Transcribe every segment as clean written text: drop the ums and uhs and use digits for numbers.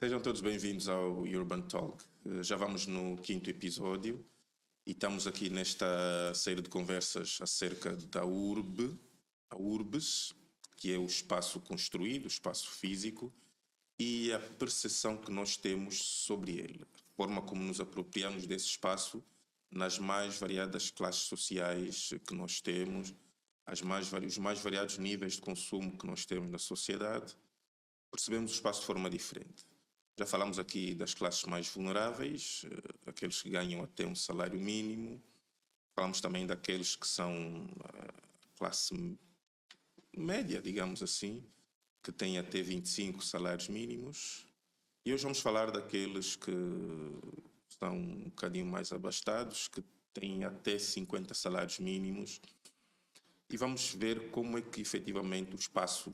Sejam todos bem-vindos ao Urban Talk. Já vamos no quinto episódio e estamos aqui nesta série de conversas acerca da urbe, a urbes, que é o espaço construído, o espaço físico, e a percepção que nós temos sobre ele, a forma como nos apropriamos desse espaço nas mais variadas classes sociais que nós temos, os mais variados níveis de consumo que nós temos na sociedade. Percebemos o espaço de forma diferente. Já falamos aqui das classes mais vulneráveis, aqueles que ganham até um salário mínimo. Falamos também daqueles que são classe média, digamos assim, que têm até 25 salários mínimos. E hoje vamos falar daqueles que estão um bocadinho mais abastados, que têm até 50 salários mínimos. E vamos ver como é que efetivamente o espaço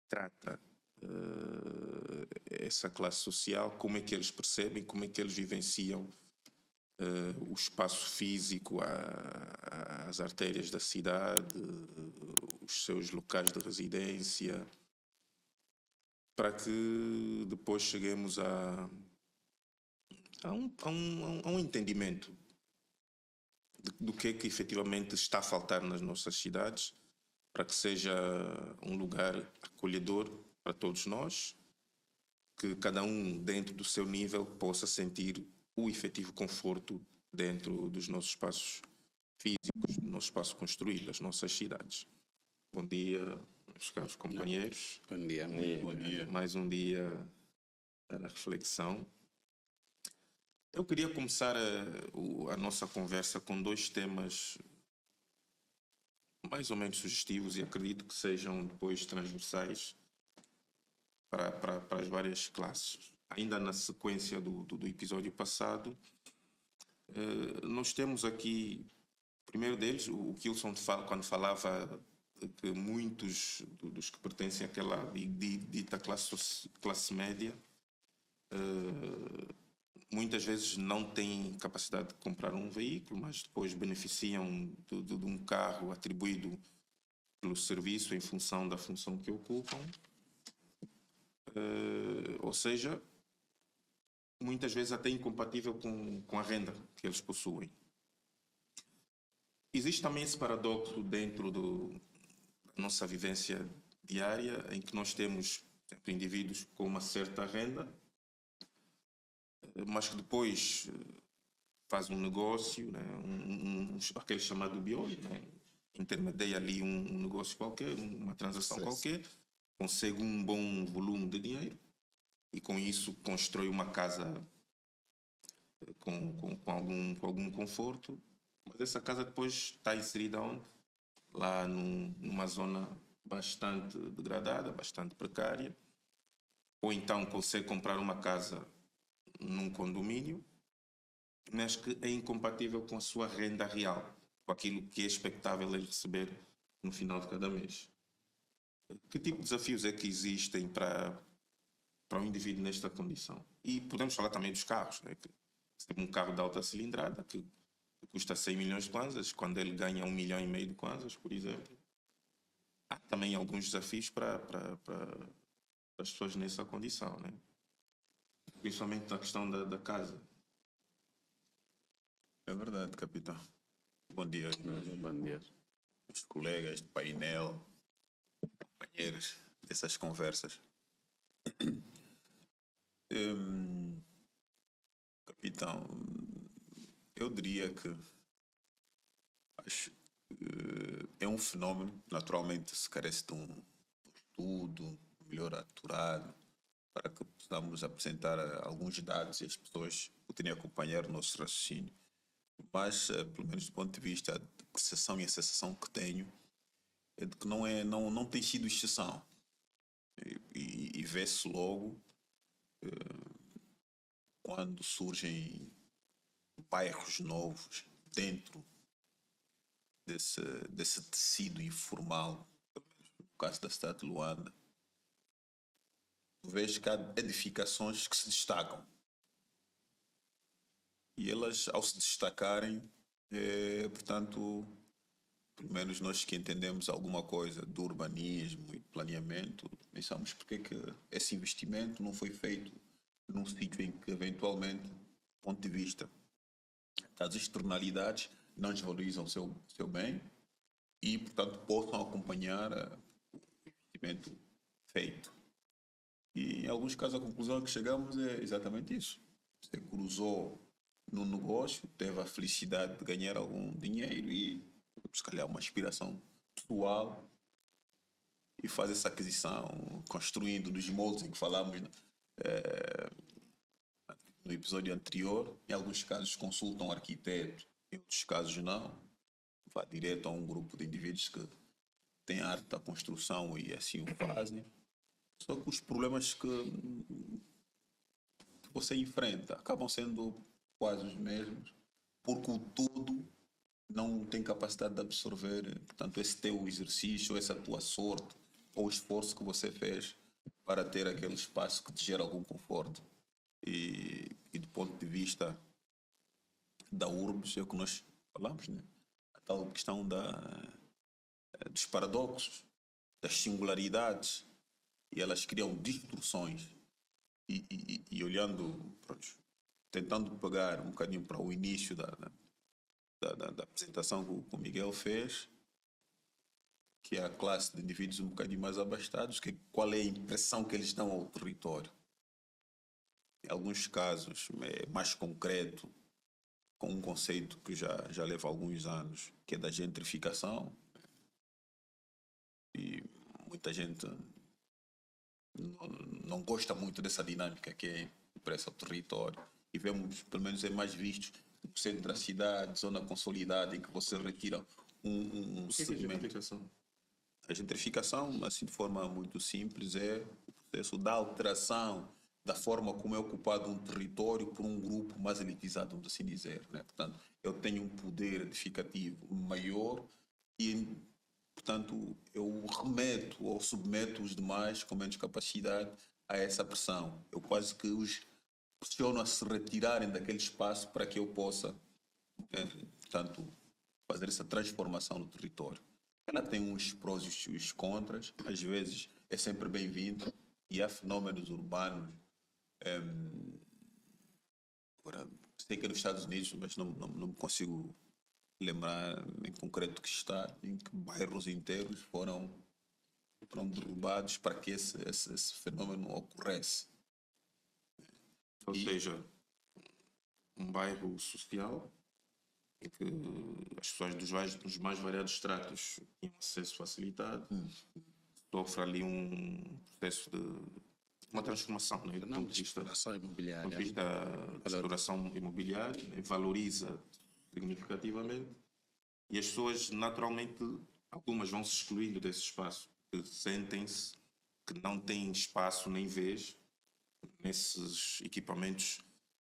trata essa classe social, como é que eles percebem, como é que eles vivenciam o espaço físico, as artérias da cidade, os seus locais de residência, para que depois cheguemos a um entendimento do que é que efetivamente está a faltar nas nossas cidades, para que seja um lugar acolhedor para todos nós, que cada um, dentro do seu nível, possa sentir o efetivo conforto dentro dos nossos espaços físicos, do nosso espaço construído, das nossas cidades. Bom dia, meus caros companheiros. Bom dia. Bom dia. Mais um dia da reflexão. Eu queria começar a nossa conversa com dois temas mais ou menos sugestivos e acredito que sejam depois transversais para as várias classes. Ainda na sequência do episódio passado, nós temos aqui, o primeiro deles, o Kilson quando falava que muitos dos que pertencem àquela dita classe média muitas vezes não têm capacidade de comprar um veículo, mas depois beneficiam de um carro atribuído pelo serviço em função da função que ocupam. Ou seja, muitas vezes até incompatível com a renda que eles possuem. Existe também esse paradoxo dentro da nossa vivência diária, em que nós temos indivíduos com uma certa renda, mas que depois faz um negócio, né, aquele chamado biolho, né, intermedia ali um negócio qualquer, uma transação qualquer, consegue um bom volume de dinheiro e com isso constrói uma casa com algum conforto, mas essa casa depois está inserida onde? Lá numa zona bastante degradada, bastante precária, ou então consegue comprar uma casa num condomínio, mas que é incompatível com a sua renda real, com aquilo que é expectável ele receber no final de cada mês. Que tipo de desafios é que existem para um indivíduo nesta condição? E podemos falar também dos carros, né? Que um carro de alta cilindrada que custa 100 milhões de kwanzas, quando ele ganha 1,5 milhão de kwanzas, por exemplo. Há também alguns desafios para as pessoas nessa condição, né? Principalmente na questão da casa. É verdade, capitão. Bom dia, Bom dia. os colegas de painel, companheiros dessas conversas. Capitão, eu diria que acho é um fenómeno, naturalmente se carece de um estudo melhor aturado para que possamos apresentar alguns dados e as pessoas poderem acompanhar o nosso raciocínio. Mas, pelo menos do ponto de vista de percepção e a sensação que tenho, é de que não tem sido exceção. E vê-se logo quando surgem bairros novos dentro desse tecido informal, no caso da cidade de Luanda, vejo que há edificações que se destacam. E elas, ao se destacarem, portanto, pelo menos nós que entendemos alguma coisa do urbanismo e planeamento, pensamos porque que esse investimento não foi feito num sítio em que, eventualmente, do ponto de vista das externalidades, não desvalorizam o seu bem e, portanto, possam acompanhar o investimento feito. E, em alguns casos, a conclusão a que chegamos é exatamente isso. Você cruzou no negócio, teve a felicidade de ganhar algum dinheiro e, se calhar, uma aspiração pessoal e faz essa aquisição, construindo nos moldes em que falámos no episódio anterior. Em alguns casos consultam um arquiteto, em outros casos não. Vá direto a um grupo de indivíduos que têm a arte da construção e assim o fazem. Só que os problemas que você enfrenta acabam sendo quase os mesmos, porque o todo não tem capacidade de absorver, portanto, esse teu exercício, essa tua sorte ou esforço que você fez para ter aquele espaço que te gera algum conforto. E do ponto de vista da URBS, é o que nós falamos, né? A tal questão dos paradoxos, das singularidades, e elas criam distorções. E olhando, pronto, tentando pegar um bocadinho para o início da apresentação que o Miguel fez, que é a classe de indivíduos um bocadinho mais abastados, qual é a impressão que eles dão ao território. Em alguns casos é mais concreto, com um conceito que já leva alguns anos, que é da gentrificação. E muita gente não gosta muito dessa dinâmica que é impressa ao território. E vemos, pelo menos é mais visto, no centro da cidade, zona consolidada, em que você retira um O que é segmento. gentrificação? A gentrificação, assim de forma muito simples, é o processo da alteração da forma como é ocupado um território por um grupo mais elitizado, vamos assim dizer, né? Portanto, eu tenho um poder edificativo maior e, portanto, eu remeto ou submeto os demais com menos capacidade a essa pressão. Eu quase que os pressiono a se retirarem daquele espaço para que eu possa, portanto, fazer essa transformação no território. Ela tem uns prós e uns contras, às vezes é sempre bem-vindo e há fenómenos urbanos. Agora, sei que é nos Estados Unidos, mas não me consigo lembrar em concreto que está, em que bairros inteiros foram derrubados para que esse fenómeno ocorresse. Ou seja, um bairro social em que as pessoas dos mais variados estratos têm acesso facilitado, sofre ali um processo de uma transformação, né, do ponto de vista Exploração imobiliária. da exploração imobiliária, né, valoriza significativamente e as pessoas naturalmente, algumas vão se excluindo desse espaço, porque sentem-se que não têm espaço nem vez nesses equipamentos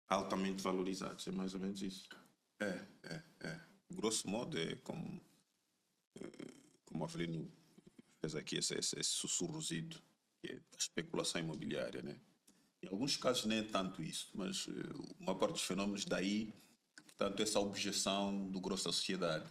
altamente valorizados. É mais ou menos isso. Grosso modo, é como o Avelino fez aqui, esse sussurrozito, que é a especulação imobiliária, né? Em alguns casos nem é tanto isso, mas uma parte dos fenómenos daí, portanto, essa objeção do grosso da sociedade.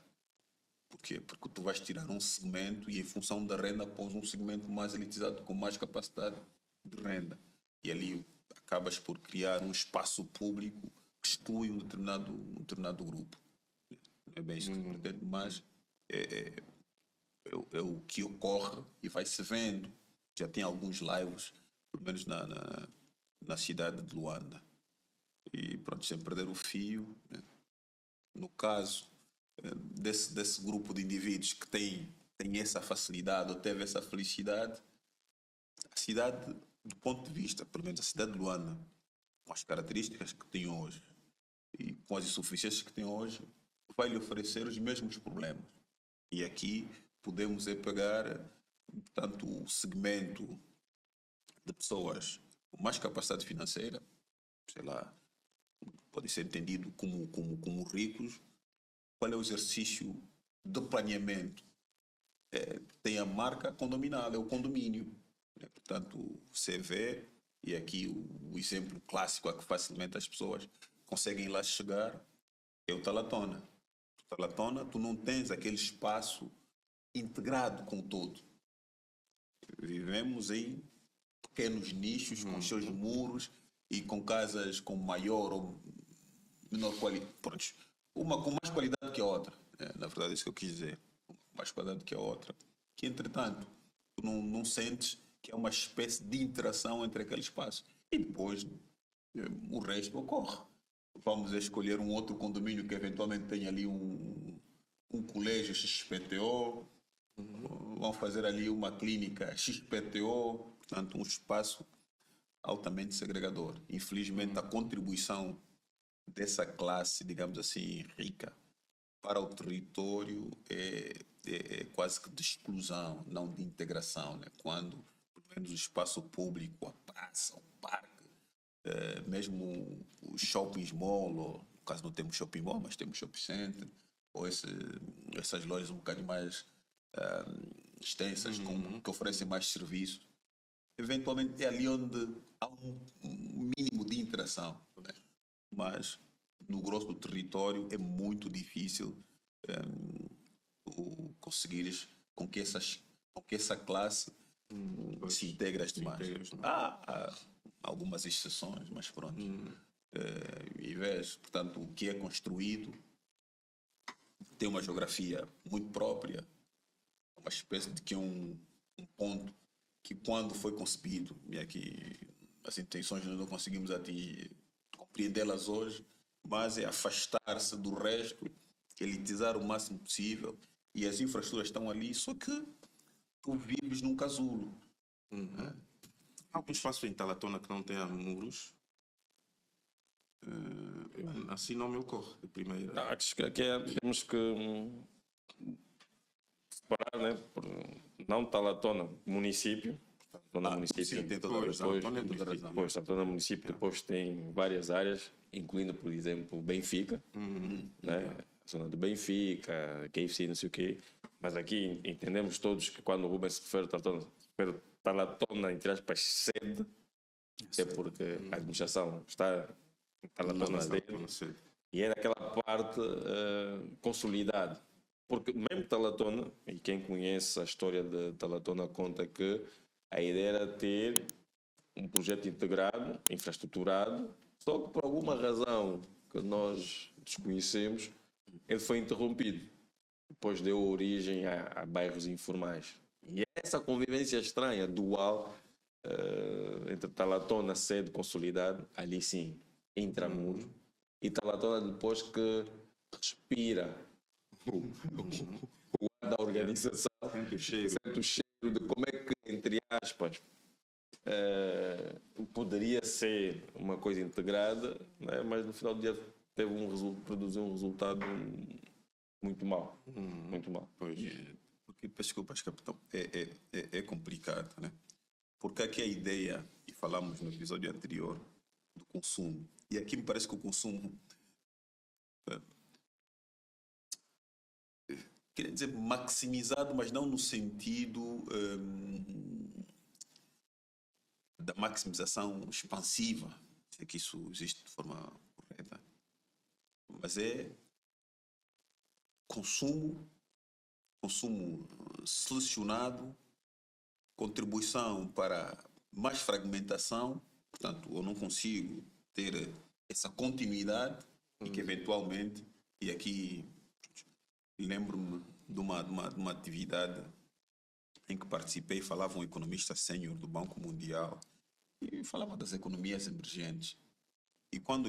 Por quê? Porque tu vais tirar um segmento e, em função da renda, pôs um segmento mais elitizado com mais capacidade de renda. E ali acabas por criar um espaço público que exclui um determinado grupo. Não é bem isso que se pretende, mas é o que ocorre e vai-se vendo. Já tem alguns lives, pelo menos na cidade de Luanda. E pronto, sem perder o fio, né? No caso desse grupo de indivíduos que tem essa facilidade ou teve essa felicidade, a cidade, do ponto de vista, pelo menos a cidade de Luanda, com as características que tem hoje e com as insuficiências que tem hoje, vai lhe oferecer os mesmos problemas. E aqui podemos pegar, portanto, o segmento de pessoas com mais capacidade financeira, sei lá, pode ser entendido como ricos. Qual é o exercício de planeamento? Tem a marca condominal, é o condomínio. Portanto, você vê, e aqui o exemplo clássico a que facilmente as pessoas conseguem lá chegar, é o Talatona. O Talatona, tu não tens aquele espaço integrado com o todo. Vivemos em pequenos nichos, com os seus muros, e com casas com maior ou menor qualidade. Uma com mais qualidade que a outra. Na verdade, é isso que eu quis dizer. Mais qualidade que a outra. Que, entretanto, tu não sentes que é uma espécie de interação entre aquele espaço. E depois o resto ocorre. Vamos escolher um outro condomínio que eventualmente tenha ali um colégio XPTO, vão fazer ali uma clínica XPTO, portanto, um espaço altamente segregador. Infelizmente, a contribuição dessa classe, digamos assim, rica para o território é quase que de exclusão, não de integração, né? Quando, pelo menos, o espaço público, a praça, o parque, mesmo os shopping mall, ou, no caso não temos shopping mall, mas temos shopping center, ou essas lojas um bocadinho mais extensas, que oferecem mais serviços, eventualmente é ali onde há um mínimo de interação, né? Mas no grosso do território é muito difícil conseguires com que essa classe se integre às demais. Há algumas exceções, mas pronto. E vês, portanto, o que é construído tem uma geografia muito própria, uma espécie de que um ponto que, quando foi concebido, e aqui as intenções nós não conseguimos atingir, compreendê-las hoje, mas é afastar-se do resto, elitizar o máximo possível, e as infraestruturas estão ali, só que tu vives num casulo. Há algum espaço em Talatona que não tenha muros? Assim não me ocorre de primeira. Acho que aqui temos que separar, né? Não Talatona, município. Talatona município. Sim, tem toda a razão. Depois, Talatona município, depois tem várias áreas, incluindo, por exemplo, Benfica, né? A zona do Benfica, KFC, não sei o quê. Mas aqui entendemos todos que quando o Rubens se refere a Talatona, entre aspas, sede, é porque a administração está em Talatona sede. E é daquela parte consolidada. Porque mesmo Talatona, e quem conhece a história de Talatona conta que a ideia era ter um projeto integrado, infraestruturado, só que por alguma razão que nós desconhecemos, ele foi interrompido. Depois deu origem a bairros informais. E essa convivência estranha, dual, entre Talatona, sede consolidado, ali sim, intramuros, e Talatona depois que respira o ar da organização, sente o cheiro de como é que, entre aspas, poderia ser uma coisa integrada, né? Mas no final do dia produziu um resultado muito mau. Muito mau. Pois. Porque, desculpas, capitão, é complicado, né? Porque aqui a ideia, e falamos no episódio anterior, do consumo, e aqui me parece que o consumo queria dizer maximizado, mas não no sentido da maximização expansiva, se é que isso existe de forma correta, mas é consumo selecionado, contribuição para mais fragmentação, portanto, eu não consigo ter essa continuidade e que eventualmente, e aqui lembro-me de uma atividade em que participei, falava um economista sênior do Banco Mundial e falava das economias emergentes. E quando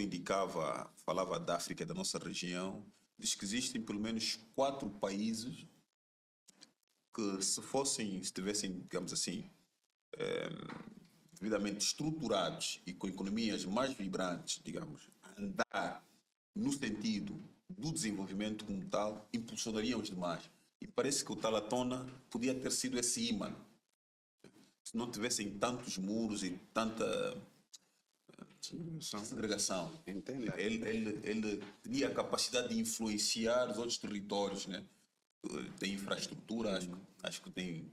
falava da África, da nossa região, diz que existem pelo menos 4 países que, se estivessem, digamos assim, devidamente estruturados e com economias mais vibrantes, digamos, a andar no sentido do desenvolvimento como tal, impulsionariam os demais. E parece que o Talatona podia ter sido esse ímã. Se não tivessem tantos muros e tanta segregação. Ele tinha a capacidade de influenciar os outros territórios, né? Tem infraestrutura, acho que tem, do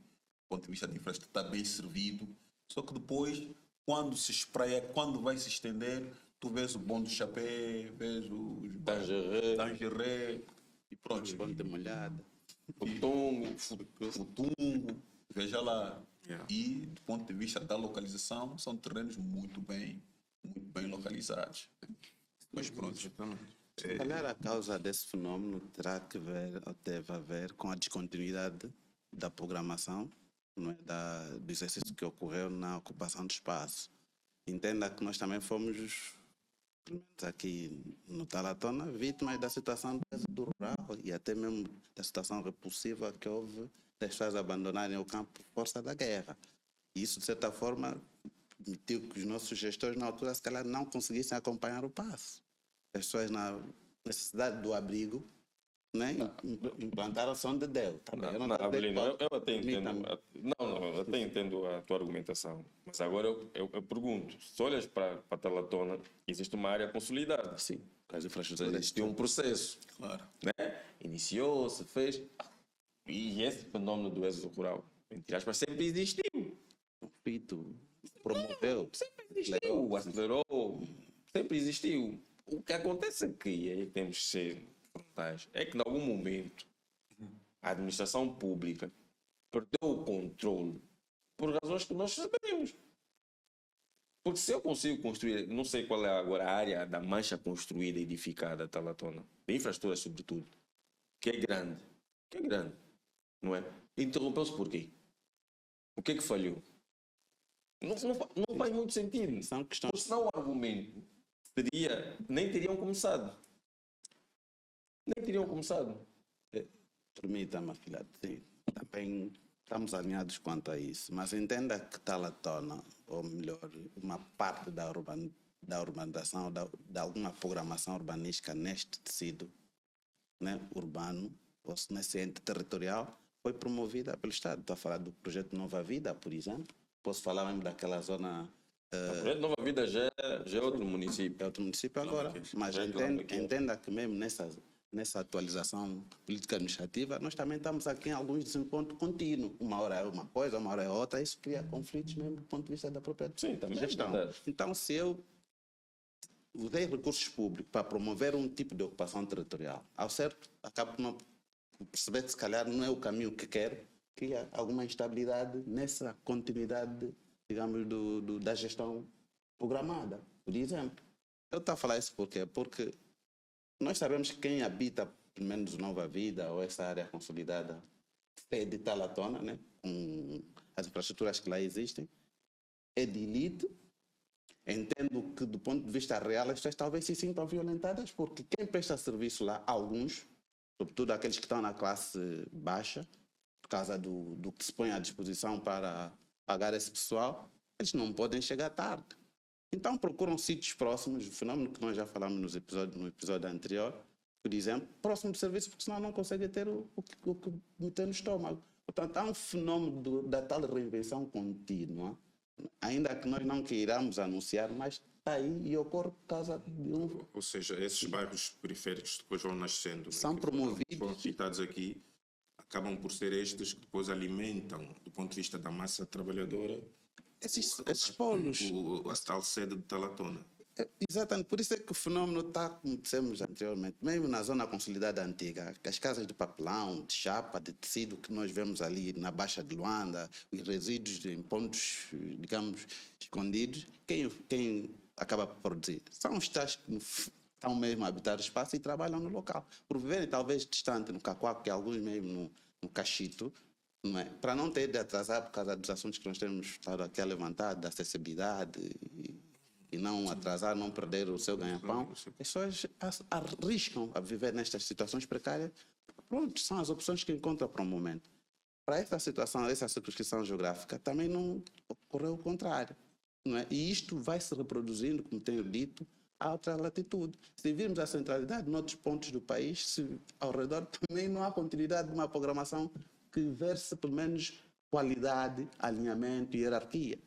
ponto de vista de infraestrutura, está bem servido. Só que depois, quando se espraia, quando vai se estender, tu vês o Bom do Chapé, vês o Tangeré e pronto. Ponte Molhada. Futungo, veja lá. Yeah. E do ponto de vista da localização, são terrenos muito bem muito bem localizados. Mas pronto. Exatamente. Se calhar a causa desse fenómeno terá que ver, ou deve a ver, com a descontinuidade da programação, não é? Do exercício que ocorreu na ocupação de espaço. Entenda que nós também fomos, pelo menos aqui no Talatona, vítimas da situação do rural e até mesmo da situação repulsiva que houve das pessoas abandonarem o campo por força da guerra. E isso, de certa forma, permitiu que os nossos gestores, na altura, se calhar não conseguissem acompanhar o passo. As pessoas, na necessidade do abrigo, né, implantaram-se onde deu. Também. Eu não estou a dizer que Avelino, pode- eu até entendo. Permita-me. Não, eu até entendo a tua argumentação. Mas agora eu pergunto: se olhas para a Talatona, existe uma área consolidada. Sim, com as infraestruturas. Existe um processo. Claro. Né? Iniciou-se, fez. E esse fenómeno do êxodo rural, entre aspas, sempre existiu. Conflito, promoveu. Sempre existiu, acelerou, sempre existiu. O que acontece aqui, e aí temos que ser frontais, é que em algum momento a administração pública perdeu o controle por razões que nós sabemos. Porque se eu consigo construir, não sei qual é agora a área da mancha construída e edificada Talatona, de infraestrutura sobretudo, que é grande, não é? Interrompeu-se por quê? O que é que falhou? Não faz muito sentido. São questões. Porque senão o argumento nem teriam começado. Nem teriam começado. Permita-me, afilhado, sim, também estamos alinhados quanto a isso, mas entenda que Talatona, ou melhor, uma parte da urbanização, de alguma programação urbanística neste tecido, né, urbano, ou nesse ente territorial, foi promovida pelo Estado. Estou a falar do projeto Nova Vida, por exemplo. Posso falar mesmo daquela zona. O projeto Nova Vida já é outro município. É outro município agora, mas Já é entenda que mesmo nessa atualização política administrativa, nós também estamos aqui em alguns desencontros contínuos. Uma hora é uma coisa, uma hora é outra, isso cria conflitos mesmo do ponto de vista da própria Sim, também é gestão. verdade. Então, se eu usei recursos públicos para promover um tipo de ocupação territorial, ao certo, acabo por não perceber que se calhar não é o caminho que quero, cria alguma instabilidade nessa continuidade, digamos, da gestão programada, por exemplo. Eu estou a falar isso por quê? Porque nós sabemos que quem habita, pelo menos Nova Vida, ou essa área consolidada, de Talatona, né, com as infraestruturas que lá existem, é de elite. Entendo que, do ponto de vista real, as pessoas talvez se sintam violentadas, porque quem presta serviço lá, alguns, sobretudo aqueles que estão na classe baixa, por causa do que se põe à disposição para pagar esse pessoal, eles não podem chegar tarde. Então procuram sítios próximos, o fenômeno que nós já falamos no episódio anterior, por exemplo, próximo do serviço, porque senão não conseguem ter o que meter no estômago. Portanto, há um fenômeno da tal reinvenção contínua, ainda que nós não queiramos anunciar, mas está aí e ocorre por causa de um... Ou seja, esses bairros periféricos depois vão nascendo. São né, promovidos. foram citados aqui, acabam por ser estes que depois alimentam, do ponto de vista da massa trabalhadora, Esses polos. a tal sede de Talatona. Exatamente, por isso é que o fenômeno está, como dissemos anteriormente, mesmo na zona consolidada antiga, as casas de papelão, de chapa, de tecido que nós vemos ali na Baixa de Luanda, os resíduos em pontos, digamos, escondidos, quem acaba por produzir? São os tais que estão mesmo a habitar o espaço e trabalham no local. Por viverem talvez distante no Cacoaco, que alguns mesmo no Cachito, não é? Para não ter de atrasar por causa dos assuntos que nós temos estado aqui a levantar, da acessibilidade e não atrasar, não perder o seu ganha-pão, as pessoas arriscam a viver nestas situações precárias. Pronto, são as opções que encontram para o momento. Para essa situação, essa circunscrição geográfica, também não ocorreu o contrário. Não é? E isto vai se reproduzindo, como tenho dito, a outra latitude. Se virmos a centralidade noutros pontos do país, ao redor também não há continuidade de uma programação que verse pelo menos qualidade, alinhamento e hierarquia.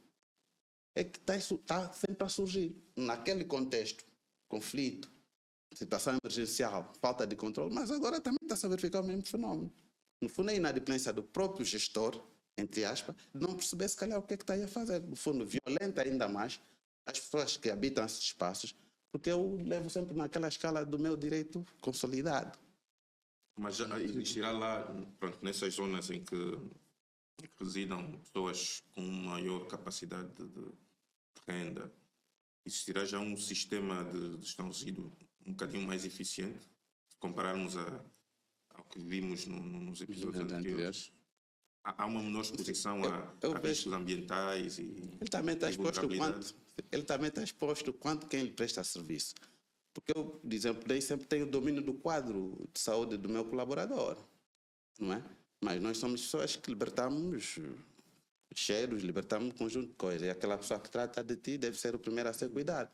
É que está sempre a surgir. Naquele contexto, conflito, situação emergencial, falta de controle, mas agora também está a verificar o mesmo fenómeno. No fundo, é a inadimplência do próprio gestor, entre aspas, de não perceber se calhar o que é que está aí a fazer. No fundo, violenta ainda mais as pessoas que habitam esses espaços, porque eu levo sempre naquela escala do meu direito consolidado. Mas já existirá lá, pronto, nessas zonas em que residam pessoas com maior capacidade de renda, existirá já um sistema de gestão de resíduo um bocadinho mais eficiente, se compararmos ao que vimos nos episódios anteriores. Há uma menor exposição eu a vejo- riscos ambientais e Ele também está e exposto vulnerabilidade. quanto quem lhe presta serviço. Porque eu, por exemplo, nem sempre tenho domínio do quadro de saúde do meu colaborador, não é? Mas nós somos pessoas que libertamos cheiros, libertamos um conjunto de coisas. E aquela pessoa que trata de ti deve ser o primeiro a ser cuidado.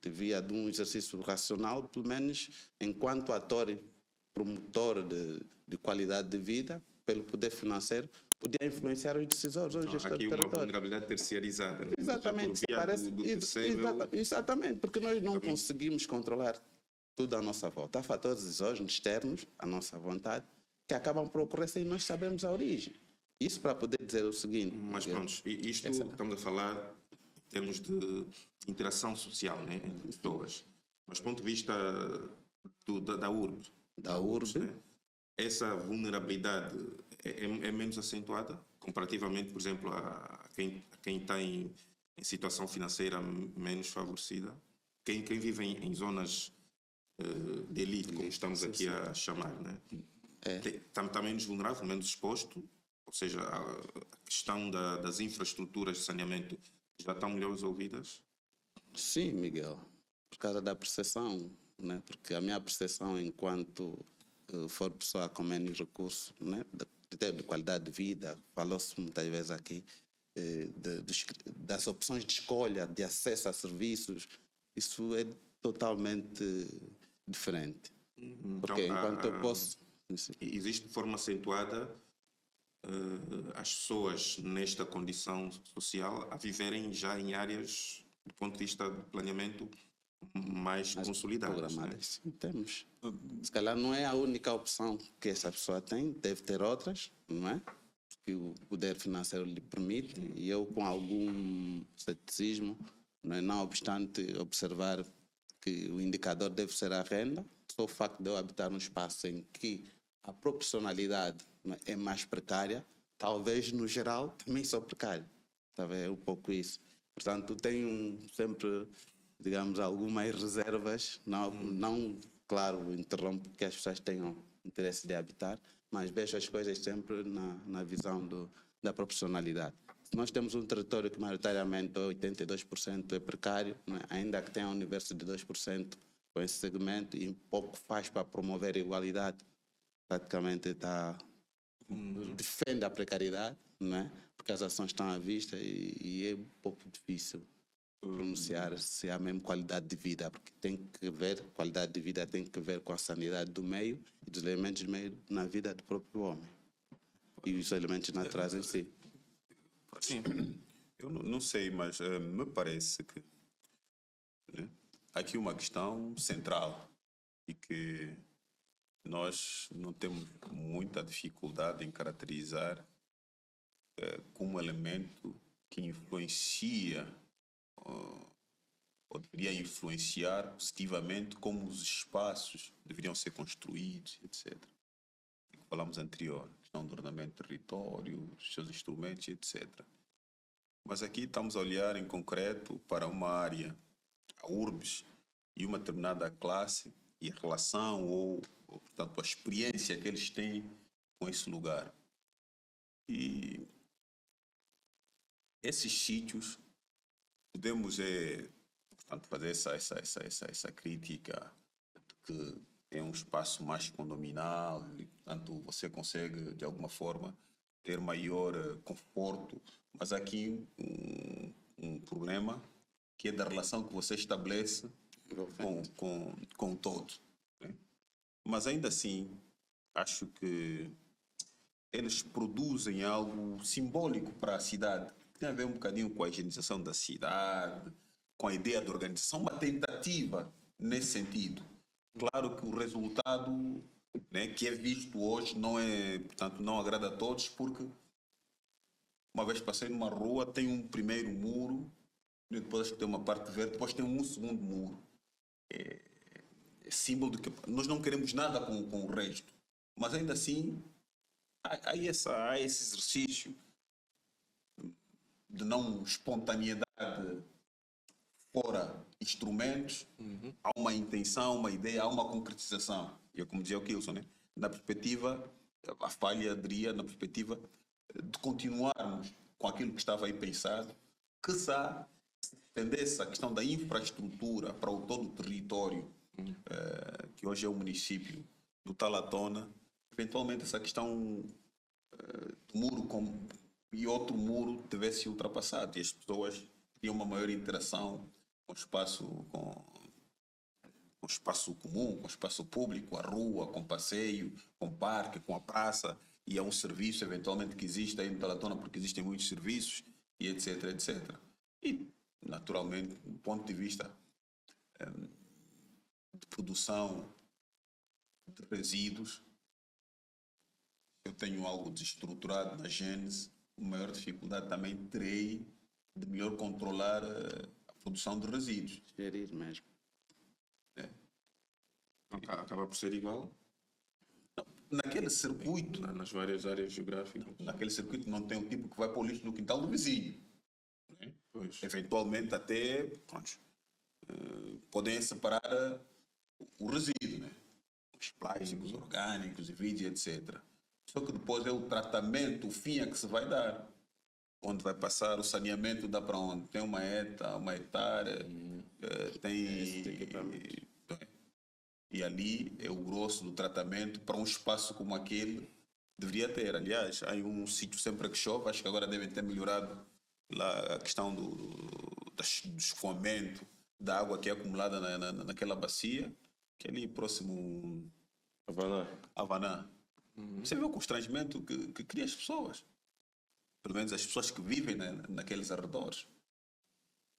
Devia de um exercício racional, pelo menos enquanto ator e promotor de qualidade de vida, pelo poder financeiro, podia influenciar os decisores, os gestores Aqui de uma território. vulnerabilidade terciarizada. Né? Exatamente, Por via parece, do terceiro, exatamente, porque nós não conseguimos controlar tudo à nossa volta. Há fatores exógenos, externos, à nossa vontade, que acabam por ocorrer sem nós sabermos a origem. Isso para poder dizer o seguinte. Mas pronto, isto estamos a falar em termos de interação social, né, entre pessoas. Mas do ponto de vista da urbe, Da urbe. né, essa vulnerabilidade é menos acentuada comparativamente, por exemplo, a quem está em situação financeira menos favorecida, quem vive em zonas de elite, como estamos aqui a chamar, né? Está menos vulnerável, menos exposto, ou seja, a questão das infraestruturas de saneamento já estão melhor resolvidas. Sim, Miguel, por causa da percepção, né? Porque a minha percepção enquanto for pessoa com menos recursos, né? De qualidade de vida, falou-se muitas vezes aqui das opções de escolha, de acesso a serviços, isso é totalmente diferente. Porque Então, enquanto eu posso... existe de forma acentuada as pessoas nesta condição social a viverem já em áreas, do ponto de vista de planeamento, mais consolidadas. Né? Programadas. Sim, temos. Se calhar não é a única opção que essa pessoa tem, deve ter outras, não é? Que o poder financeiro lhe permite, e eu com algum ceticismo, não obstante observar que o indicador deve ser a renda, só o facto de eu habitar num espaço em que a proporcionalidade é mais precária, talvez no geral também sou precário. É um pouco isso. Portanto, tenho sempre, digamos, algumas reservas, não claro, interrompo que as pessoas tenham interesse de habitar, mas vejo as coisas sempre na visão da proporcionalidade. Nós temos um território que maioritariamente 82% é precário, né? Ainda que tenha um universo de 2% com esse segmento e pouco faz para promover a igualdade, praticamente defende a precariedade, né? Porque as ações estão à vista e é um pouco difícil pronunciar se há mesmo qualidade de vida, porque tem que ver, qualidade de vida tem que ver com a sanidade do meio e dos elementos do meio na vida do próprio homem. E os elementos naturais em si. Sim. Eu não sei, mas me parece que, né, há aqui uma questão central e que nós não temos muita dificuldade em caracterizar como elemento que influencia ou deveria influenciar positivamente como os espaços deveriam ser construídos, etc. Falamos anterior, questão do ordenamento do território, os seus instrumentos, etc. Mas aqui estamos a olhar em concreto para uma área, a urbes, e uma determinada classe e a relação ou portanto, a experiência que eles têm com esse lugar. E esses sítios, podemos portanto, fazer essa crítica de que é um espaço mais condominal e, portanto, você consegue, de alguma forma, ter maior conforto. Mas há aqui um problema que é da relação que você estabelece com o todo. Né? Mas ainda assim, acho que eles produzem algo simbólico para a cidade. Tem a ver um bocadinho com a higienização da cidade, com a ideia de organização, uma tentativa nesse sentido. Claro que o resultado, né, que é visto hoje portanto, não agrada a todos, porque uma vez passei numa rua, tem um primeiro muro, depois tem uma parte verde, depois tem um segundo muro. É símbolo de que nós não queremos nada com o resto. Mas ainda assim, há esse exercício de não espontaneidade fora instrumentos, há uma intenção, uma ideia, há uma concretização. E é como dizia o Kilson, né? Na perspectiva, a falha diria, na perspectiva de continuarmos com aquilo que estava aí pensado, que se estendesse a questão da infraestrutura para todo o território, que hoje é o município do Talatona, eventualmente essa questão do muro e outro muro tivesse sido ultrapassado e as pessoas tinham uma maior interação com o espaço comum, com o espaço público, a rua, com o passeio, com o parque, com a praça, e é um serviço eventualmente que existe aí no Talatona, porque existem muitos serviços, e etc, etc. E, naturalmente, do ponto de vista de produção de resíduos, eu tenho algo desestruturado na gênese, uma maior dificuldade também terei de melhor controlar a produção de resíduos. Gerir mesmo. Acaba por ser igual Naquele circuito, nas várias áreas geográficas. naquele circuito não tem um tipo que vai pôr lixo no quintal do vizinho. Né? Pois. Eventualmente até podem separar o resíduo, né? Os plásticos orgânicos e vídeos, etc. Só que depois é o tratamento, o fim a que se vai dar. Onde vai passar o saneamento, dá para onde? Tem uma ETA, uma hectare, tem... E ali é o grosso do tratamento para um espaço como aquele deveria ter. Aliás, há um sítio sempre que chove, acho que agora devem ter melhorado lá a questão do escoamento da água que é acumulada naquela bacia, que é ali próximo a Vanã. Você vê o constrangimento que cria as pessoas. Pelo menos as pessoas que vivem naqueles arredores.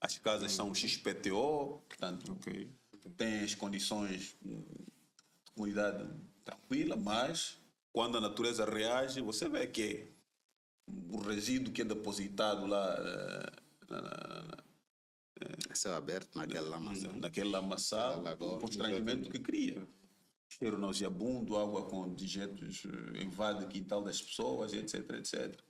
As casas são XPTO, portanto, tem as condições de comunidade tranquila, mas quando a natureza reage, você vê que o resíduo que é depositado lá Céu aberto naquele lamaçal. naquele lamaçal, o constrangimento que cria. Cheiro nauseabundo, água com dejetos invade o quintal das pessoas, etc, etc.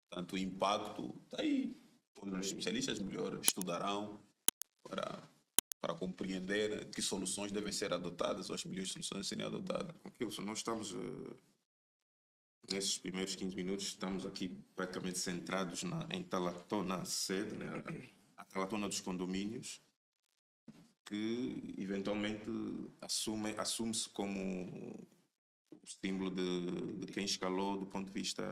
Portanto, o impacto está aí. Os especialistas melhor estudarão para compreender que soluções devem ser adotadas, ou as melhores soluções a serem adotadas. Wilson, nós estamos, nesses primeiros 15 minutos, estamos aqui praticamente centrados em Talatona, sede, né? A Talatona dos condomínios, que eventualmente assume-se como o símbolo de quem escalou do ponto de vista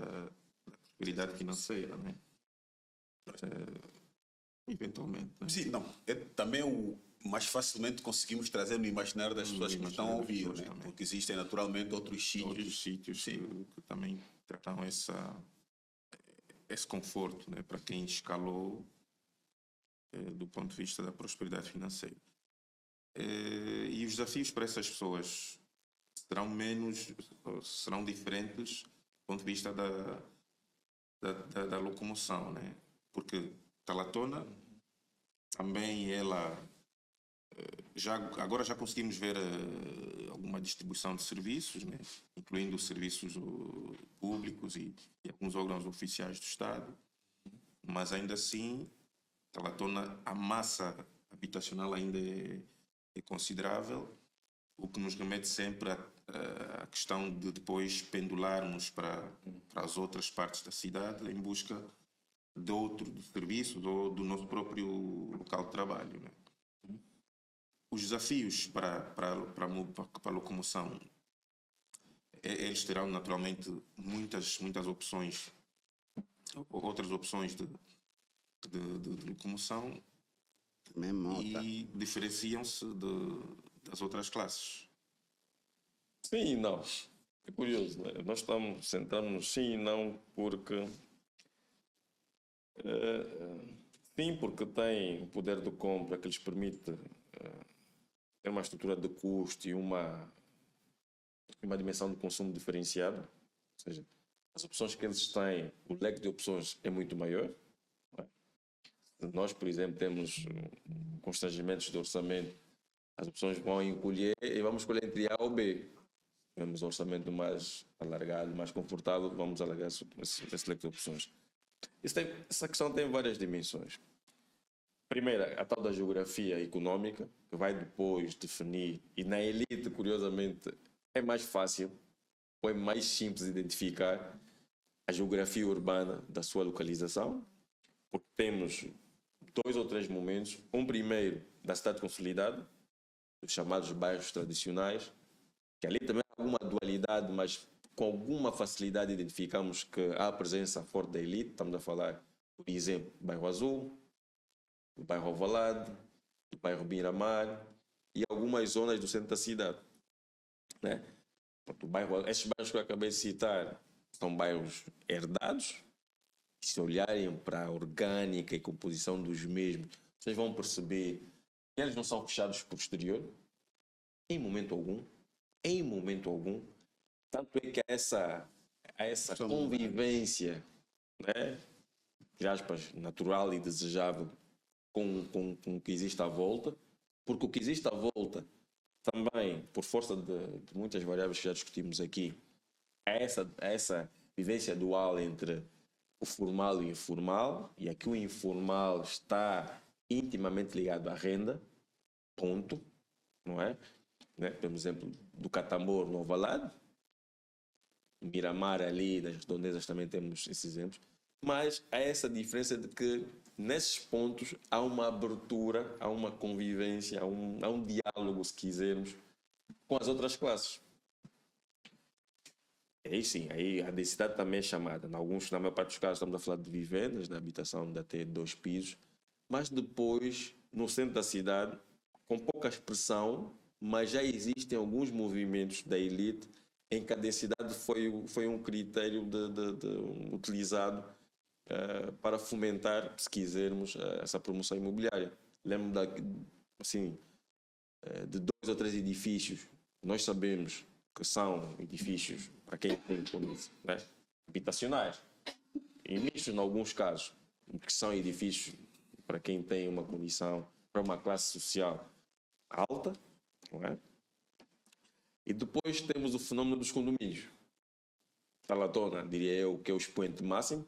da prosperidade financeira, né? Eventualmente. Né? Sim, não. É também o mais facilmente conseguimos trazer no imaginário das pessoas que nos estão a ouvir, né? Porque existem naturalmente outros sítios que também trarão esse conforto, né? Para quem escalou do ponto de vista da prosperidade financeira. E os desafios para essas pessoas serão diferentes do ponto de vista da locomoção, né? Porque Talatona também ela agora já conseguimos ver alguma distribuição de serviços, né? Incluindo serviços públicos e alguns órgãos oficiais do Estado, mas ainda assim Talatona, a massa habitacional ainda é considerável, o que nos remete sempre à questão de depois pendularmos para as outras partes da cidade em busca de outros serviços ou do nosso próprio local de trabalho. Né? Os desafios para a locomoção, eles terão naturalmente muitas opções, outras opções de locomoção e diferenciam-se das outras classes. Sim e não. É curioso, né? Nós estamos centrando-nos sim e não porque... sim, porque tem o poder de compra que lhes permite ter uma estrutura de custo e uma dimensão de consumo diferenciada. Ou seja, as opções que eles têm, o leque de opções é muito maior. Nós, por exemplo, temos constrangimentos de orçamento, as opções vão encolher e vamos escolher entre A ou B. Temos um orçamento mais alargado, mais confortável, vamos alargar esse leque de opções. Essa questão tem várias dimensões. Primeira, a tal da geografia econômica, que vai depois definir, e na elite, curiosamente, é mais fácil, ou é mais simples identificar a geografia urbana da sua localização, porque temos dois ou três momentos. Um primeiro da cidade consolidada, os chamados bairros tradicionais, que ali também há alguma dualidade, mas com alguma facilidade identificamos que há a presença forte da elite. Estamos a falar, por exemplo, do bairro Azul, do bairro Alvalade, do bairro Miramar e algumas zonas do centro da cidade, né? Estes bairros que eu acabei de citar são bairros herdados. Se olharem para a orgânica e composição dos mesmos, vocês vão perceber que eles não são fechados por exterior, em momento algum. Em momento algum. Tanto é que há essa convivência, né, entre aspas, natural e desejável com o que existe à volta, porque o que existe à volta também, por força de muitas variáveis que já discutimos aqui, é essa vivência dual entre o formal e o informal, e aqui o informal está intimamente ligado à renda, ponto, não é? Né? Por exemplo, do Catamor no Alvalade, Miramar ali, das redondezas também temos esses exemplos, mas há essa diferença de que nesses pontos há uma abertura, há uma convivência, há um diálogo, se quisermos, com as outras classes. Aí sim, aí a densidade também é chamada. Na maior parte dos casos estamos a falar de vivendas, de habitação de até 2 pisos, mas depois, no centro da cidade, com pouca expressão, mas já existem alguns movimentos da elite em que a densidade foi um critério utilizado para fomentar, se quisermos, essa promoção imobiliária. Lembro assim, de 2 ou 3 edifícios, nós sabemos que são edifícios para quem tem condições, né, habitacionais. E nisto, em alguns casos, que são edifícios para quem tem uma condição, para uma classe social alta, não é? E depois temos o fenômeno dos condomínios. Talatona, diria eu, que é o expoente máximo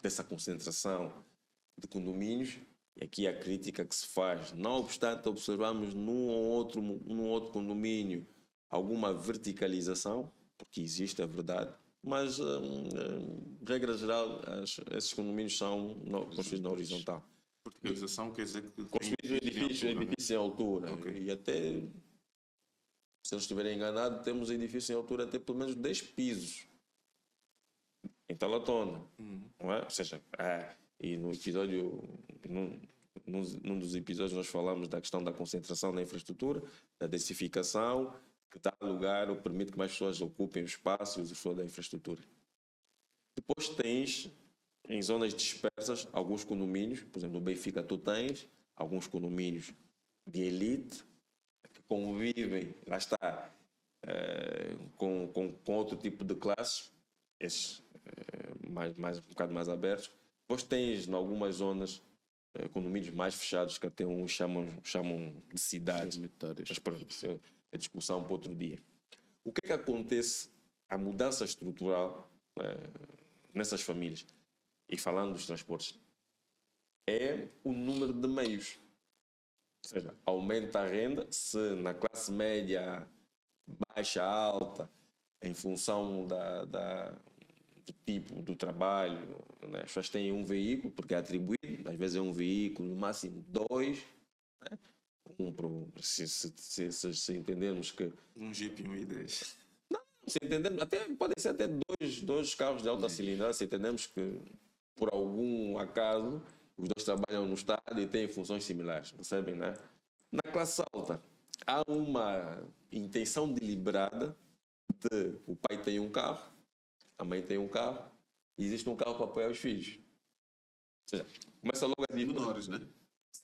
dessa concentração de condomínios. E aqui a crítica que se faz, não obstante observamos num outro condomínio alguma verticalização, porque existe, é verdade, mas, regra geral, esses condomínios são construídos na horizontal. Verticalização quer dizer que Construídos edifícios em altura. Okay. E até, se eu estiver enganado, temos edifícios em altura até pelo menos 10 pisos. Em Talatona. Não é? Ou seja, e no episódio, num dos episódios nós falamos da questão da concentração na infraestrutura, da densificação, que dá lugar ou permite que mais pessoas ocupem o espaço e usufruam da infraestrutura. Depois tens, em zonas dispersas, alguns condomínios, por exemplo, no Benfica tu tens alguns condomínios de elite que convivem, lá está, com outro tipo de classes, esses um bocado mais abertos. Depois tens, em algumas zonas, condomínios mais fechados, que até uns chamam de cidades. Mas pronto, isso é discussão para outro dia. O que é que acontece, a mudança estrutural nessas famílias, e falando dos transportes, é o número de meios. Ou seja, aumenta a renda, se na classe média, baixa, alta, em função do tipo do trabalho, né? As pessoas têm um veículo, porque é atribuído, às vezes é um veículo, no máximo 2, né? Se entendermos que... um Jeep e um I10. Se entendermos, podem ser até dois carros de alta cilindrada, se entendemos que, por algum acaso, os dois trabalham no Estado e têm funções similares, percebem, né? Na classe alta, há uma intenção deliberada de o pai tem um carro, a mãe tem um carro, e existe um carro para apoiar os filhos. Ou seja, começa logo a dividir. Menores, né?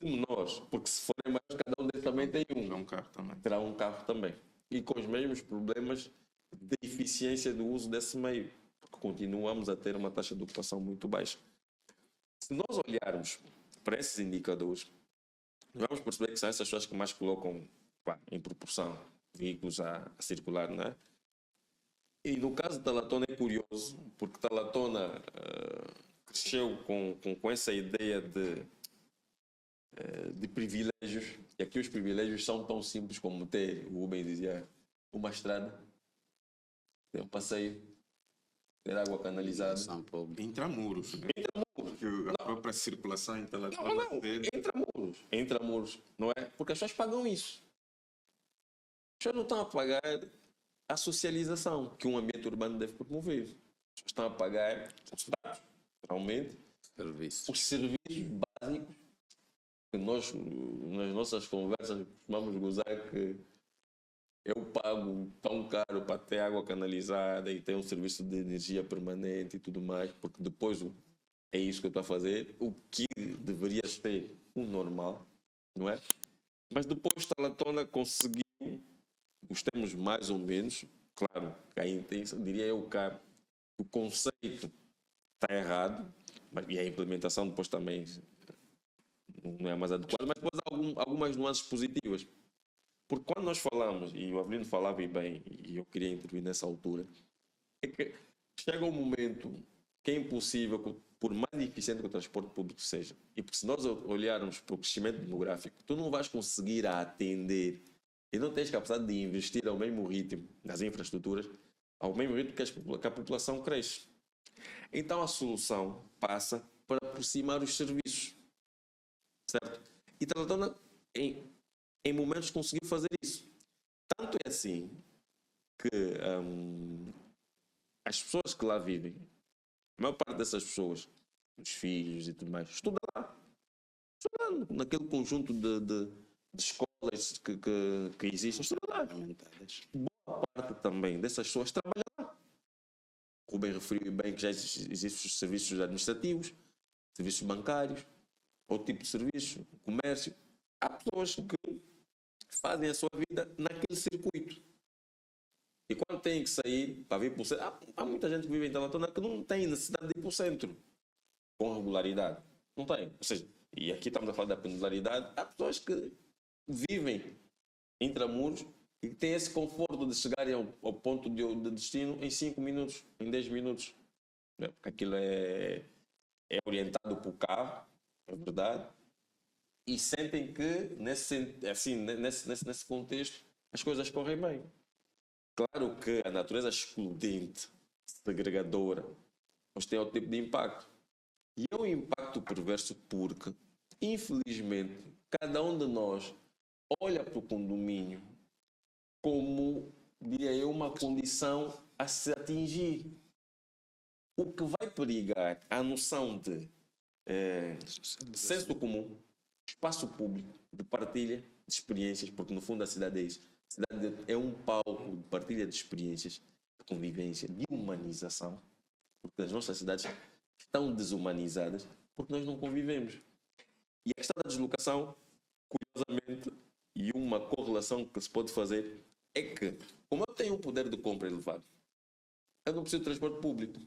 Menores, porque se forem mais, cada um deles também tem um. É um carro também. Terá um carro também. E com os mesmos problemas de eficiência do uso desse meio, porque continuamos a ter uma taxa de ocupação muito baixa. Se nós olharmos para esses indicadores, vamos perceber que são essas pessoas que mais colocam, em proporção, veículos a circular, não é? E no caso de Talatona é curioso, porque Talatona cresceu com essa ideia de de privilégios. E aqui os privilégios são tão simples como ter, o Rubem dizia, uma estrada, ter um passeio, ter água canalizada. São pública. Intramuros, né? Que a própria circulação intelectual Não, intramuros, não é? Porque as pessoas pagam isso. As pessoas não estão a pagar a socialização que um ambiente urbano deve promover. As pessoas estão a pagar, realmente, Serviço. os serviços básicos que nós, nas nossas conversas, costumamos gozar que eu pago tão caro para ter água canalizada e ter um serviço de energia permanente e tudo mais, porque depois é isso que eu estou a fazer, o que deveria ser o normal, não é? Mas depois Talatona conseguiu, gostemos mais ou menos, claro, a intenção, diria eu que o conceito está errado, mas, e a implementação depois também não é mais adequada, mas depois há algumas nuances positivas. Porque quando nós falamos, e o Avelino falava bem, e eu queria intervir nessa altura, é que chega um momento que é impossível, por mais eficiente que o transporte público seja, e porque se nós olharmos para o crescimento demográfico, tu não vais conseguir atender e não tens capacidade de investir ao mesmo ritmo nas infraestruturas, ao mesmo ritmo que a população cresce. Então a solução passa por aproximar os serviços, certo? E Talatona, em momentos, conseguiu fazer isso. Tanto é assim que as pessoas que lá vivem, a maior parte dessas pessoas, os filhos e tudo mais, estudam lá. Estudam naquele conjunto de escolas que existem, estudam lá. Boa parte também dessas pessoas trabalham lá. O Rubem referiu bem que já existem os serviços administrativos, serviços bancários, outro tipo de serviço, comércio. Há pessoas que fazem a sua vida naquele circuito. E quando têm que sair para vir para o centro, há muita gente que vive em Talatona que não tem necessidade de ir para o centro com regularidade. Não tem. Ou seja, e aqui estamos a falar da pendularidade, há pessoas que vivem intramuros e que têm esse conforto de chegarem ao ponto de destino em 5 minutos, em 10 minutos. Porque aquilo é orientado por carro, é verdade, e sentem que nesse contexto as coisas correm bem. Claro que a natureza excludente, segregadora, mas tem outro tipo de impacto. E é um impacto perverso porque, infelizmente, cada um de nós olha para o condomínio como, diria eu, uma condição a se atingir. O que vai perigar a noção de senso comum, espaço público, de partilha de experiências, porque no fundo a cidade é isso. A cidade é um palco de partilha de experiências, de convivência, de humanização, porque as nossas cidades estão desumanizadas porque nós não convivemos. E a questão da deslocação, curiosamente, e uma correlação que se pode fazer é que, como eu tenho um poder de compra elevado, eu não preciso de transporte público.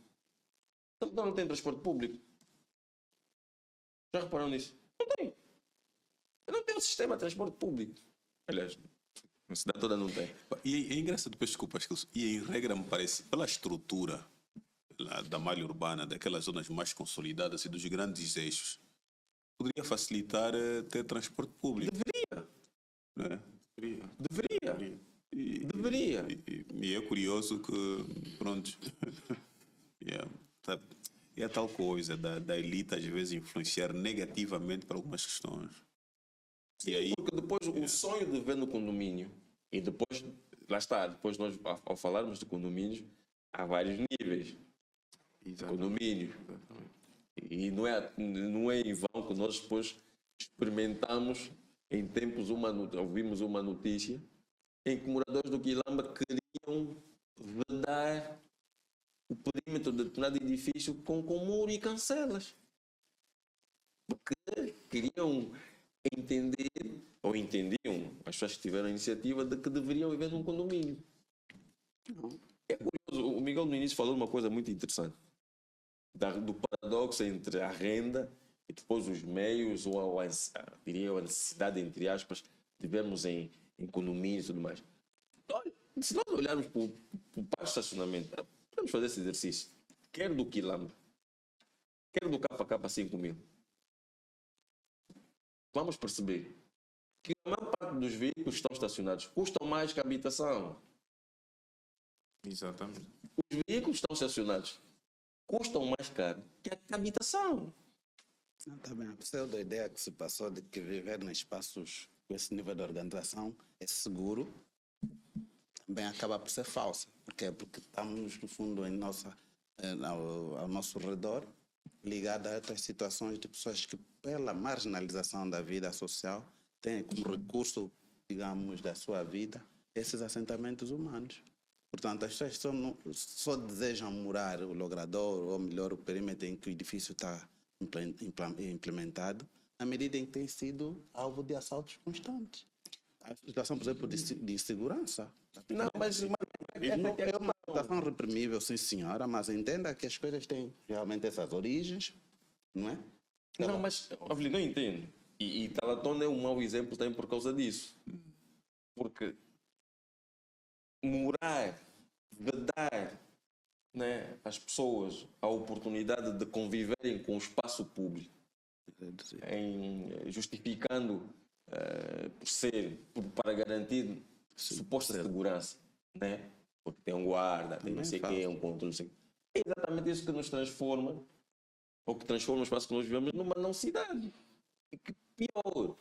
Então não tem transporte público. Já repararam nisso? Não tem. Eu não tenho um sistema de transporte público. Aliás, a cidade toda não tem. E é engraçado, depois, desculpa, e em regra me parece, pela estrutura lá da malha urbana, daquelas zonas mais consolidadas e dos grandes eixos, poderia facilitar ter transporte público. Deveria. Né? Deveria. Deveria. E é curioso que, pronto, é a tal coisa da elite às vezes influenciar negativamente para algumas questões. E aí, porque depois o sonho de ver no condomínio, e depois, lá está, depois nós, ao falarmos de condomínios, há vários níveis. Condomínio. E não é em vão que nós depois experimentamos, em tempos, ouvimos uma notícia em que moradores do Quilamba queriam vedar o perímetro de determinado edifício com muro e cancelas. Porque queriam entender, ou entendiam, as pessoas que tiveram a iniciativa de que deveriam viver num condomínio. É curioso, o Miguel no início falou uma coisa muito interessante, do paradoxo entre a renda e depois os meios, ou diria a necessidade, entre aspas, de vivermos em condomínios e tudo mais. Se nós olharmos para o parque de estacionamento, podemos fazer esse exercício, quer do Quilamba, quer do KK 5000. vamos perceber que a maior parte dos veículos que estão estacionados custam mais que a habitação. Exatamente. Os veículos que estão estacionados custam mais caro que a habitação. Não, tá bem. A pseudo-ideia que se passou de que viver em espaços com esse nível de organização é seguro também acaba por ser falsa. Por quê? Porque estamos, no fundo, ao nosso redor, ligados a outras situações de pessoas que, pela marginalização da vida social, têm como recurso, digamos, da sua vida, esses assentamentos humanos. Portanto, as pessoas só desejam morar o logrador, ou melhor, o perímetro em que o edifício está implementado, na medida em que tem sido alvo de assaltos constantes. A situação, por exemplo, de insegurança. Não, mas É uma situação reprimível, sim senhora, mas entenda que as coisas têm realmente essas origens, não é? não, mas Avelino, não entendo. E Talatona é um mau exemplo também por causa disso. Porque morar, vedar, né, às pessoas a oportunidade de conviverem com o espaço público, justificando para garantir suposta segurança, né? Porque tem um guarda, tem não sei quem, um controle, não sei. É exatamente isso que nos transforma, ou que transforma o espaço que nós vivemos numa não cidade. E que pior,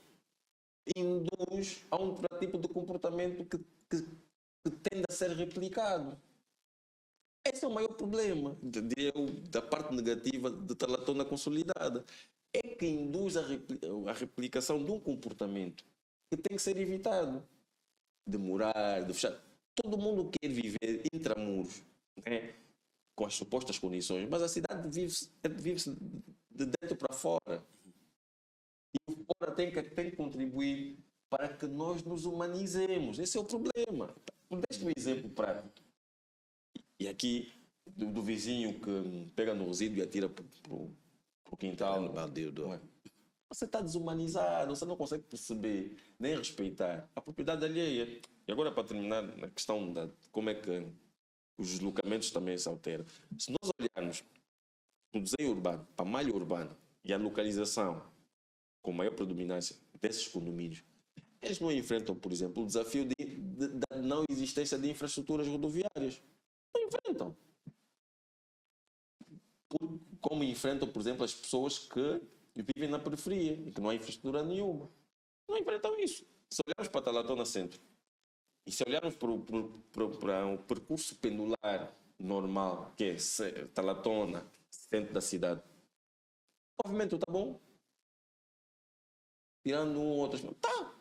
induz a um tipo de comportamento que tende a ser replicado. Esse é o maior problema, diria eu, da parte negativa de Talatona consolidada. É que induz a replicação de um comportamento que tem que ser evitado. Demorar, de fechar. Todo mundo quer viver intramuros, né? Com as supostas condições, mas a cidade vive-se de dentro para fora. E o fora tem que contribuir para que nós nos humanizemos. Esse é o problema. Deixe-me um exemplo prático. E aqui, do vizinho que pega no resíduo e atira para o quintal. No baldio do... Você está desumanizado, você não consegue perceber nem respeitar a propriedade alheia. E agora, para terminar, na questão de como é que os deslocamentos também se alteram. Se nós olharmos para o desenho urbano, para a malha urbana e a localização com maior predominância desses condomínios, eles não enfrentam, por exemplo, o desafio da não existência de infraestruturas rodoviárias. Não enfrentam. Como enfrentam, por exemplo, as pessoas que vivem na periferia e que não há infraestrutura nenhuma. Não enfrentam isso. Se olharmos para Talatona Centro e se olharmos para um percurso pendular normal, que é Talatona, centro da cidade, o movimento está bom. Tirando um ou outro. Está.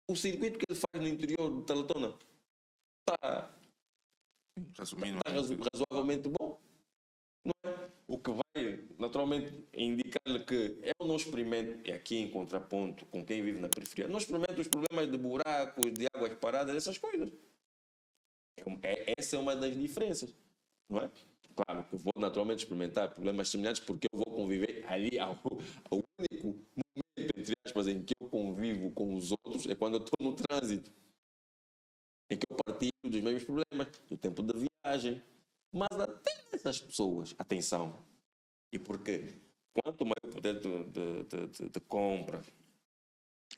O circuito que ele faz no interior de Talatona está razoavelmente bom. Não é? O que vai, naturalmente, indicar-lhe que eu não experimento, e aqui em contraponto com quem vive na periferia, não experimento os problemas de buracos, de águas paradas, essas coisas. Essa é uma das diferenças. Não é? Claro que vou naturalmente experimentar problemas semelhantes porque eu vou conviver ali. O único momento, entre aspas, em que eu convivo com os outros é quando eu estou no trânsito. Em que eu partilho dos mesmos problemas, do tempo de viagem. Mas até essas pessoas, atenção, e porque quanto maior o poder de compra,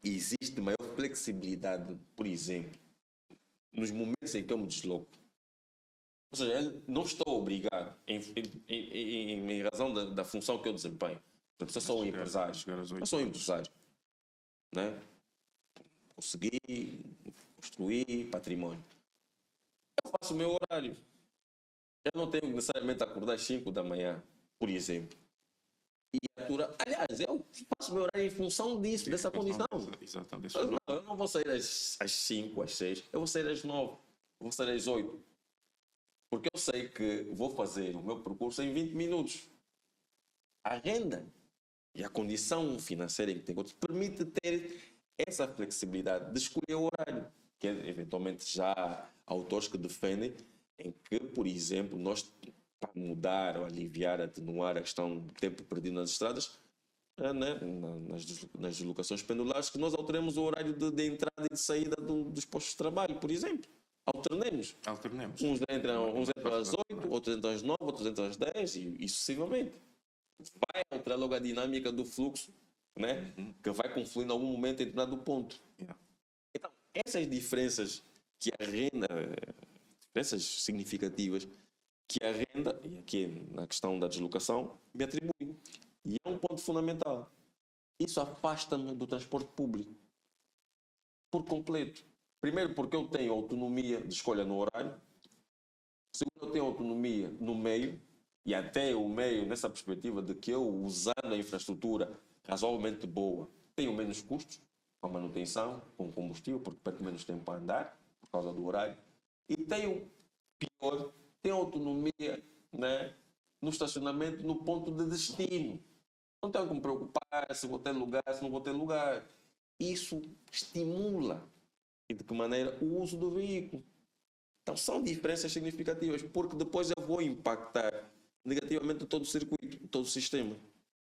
existe maior flexibilidade, por exemplo, nos momentos em que eu me desloco. Ou seja, eu não estou obrigado, em razão da função que eu desempenho. Portanto, se eu sou um empresário, eu sou um empresário, né? Consegui construir património. Eu faço o meu horário. Eu não tenho necessariamente a acordar às 5 da manhã, por exemplo. E aturar. Aliás, eu faço o meu horário em função disso, dessa condição. Exatamente. Eu não vou sair às 5, às 6, eu vou sair às 9, eu vou sair às 8. Porque eu sei que vou fazer o meu percurso em 20 minutos. A renda e a condição financeira em que tenho permite ter essa flexibilidade de escolher o horário. Que eventualmente já há autores que defendem em que, por exemplo, nós, para mudar ou aliviar, atenuar a questão do tempo perdido nas estradas, né, nas deslocações pendulares, que nós alteremos o horário de entrada e de saída dos postos de trabalho, por exemplo. Alternemos. Uns entram às 8, outros entram às 9, outros entram às 10 e sucessivamente. Vai alterar logo a dinâmica do fluxo né? Que vai confluir em algum momento em determinado ponto. Yeah. Então, essas diferenças que a renda, diferenças significativas, que a renda, e aqui na questão da deslocação, me atribui. E é um ponto fundamental. Isso afasta-me do transporte público por completo. Primeiro, porque eu tenho autonomia de escolha no horário. Segundo, eu tenho autonomia no meio, e até o meio nessa perspectiva de que eu, usando a infraestrutura razoavelmente boa, tenho menos custos com a manutenção, com o combustível, porque perco menos tempo para andar, por causa do horário. E tenho, pior, tenho autonomia, né, no estacionamento, no ponto de destino. Não tenho que me preocupar se vou ter lugar, se não vou ter lugar. Isso estimula, e de que maneira, o uso do veículo. Então são diferenças significativas, porque depois eu vou impactar negativamente todo o circuito, todo o sistema.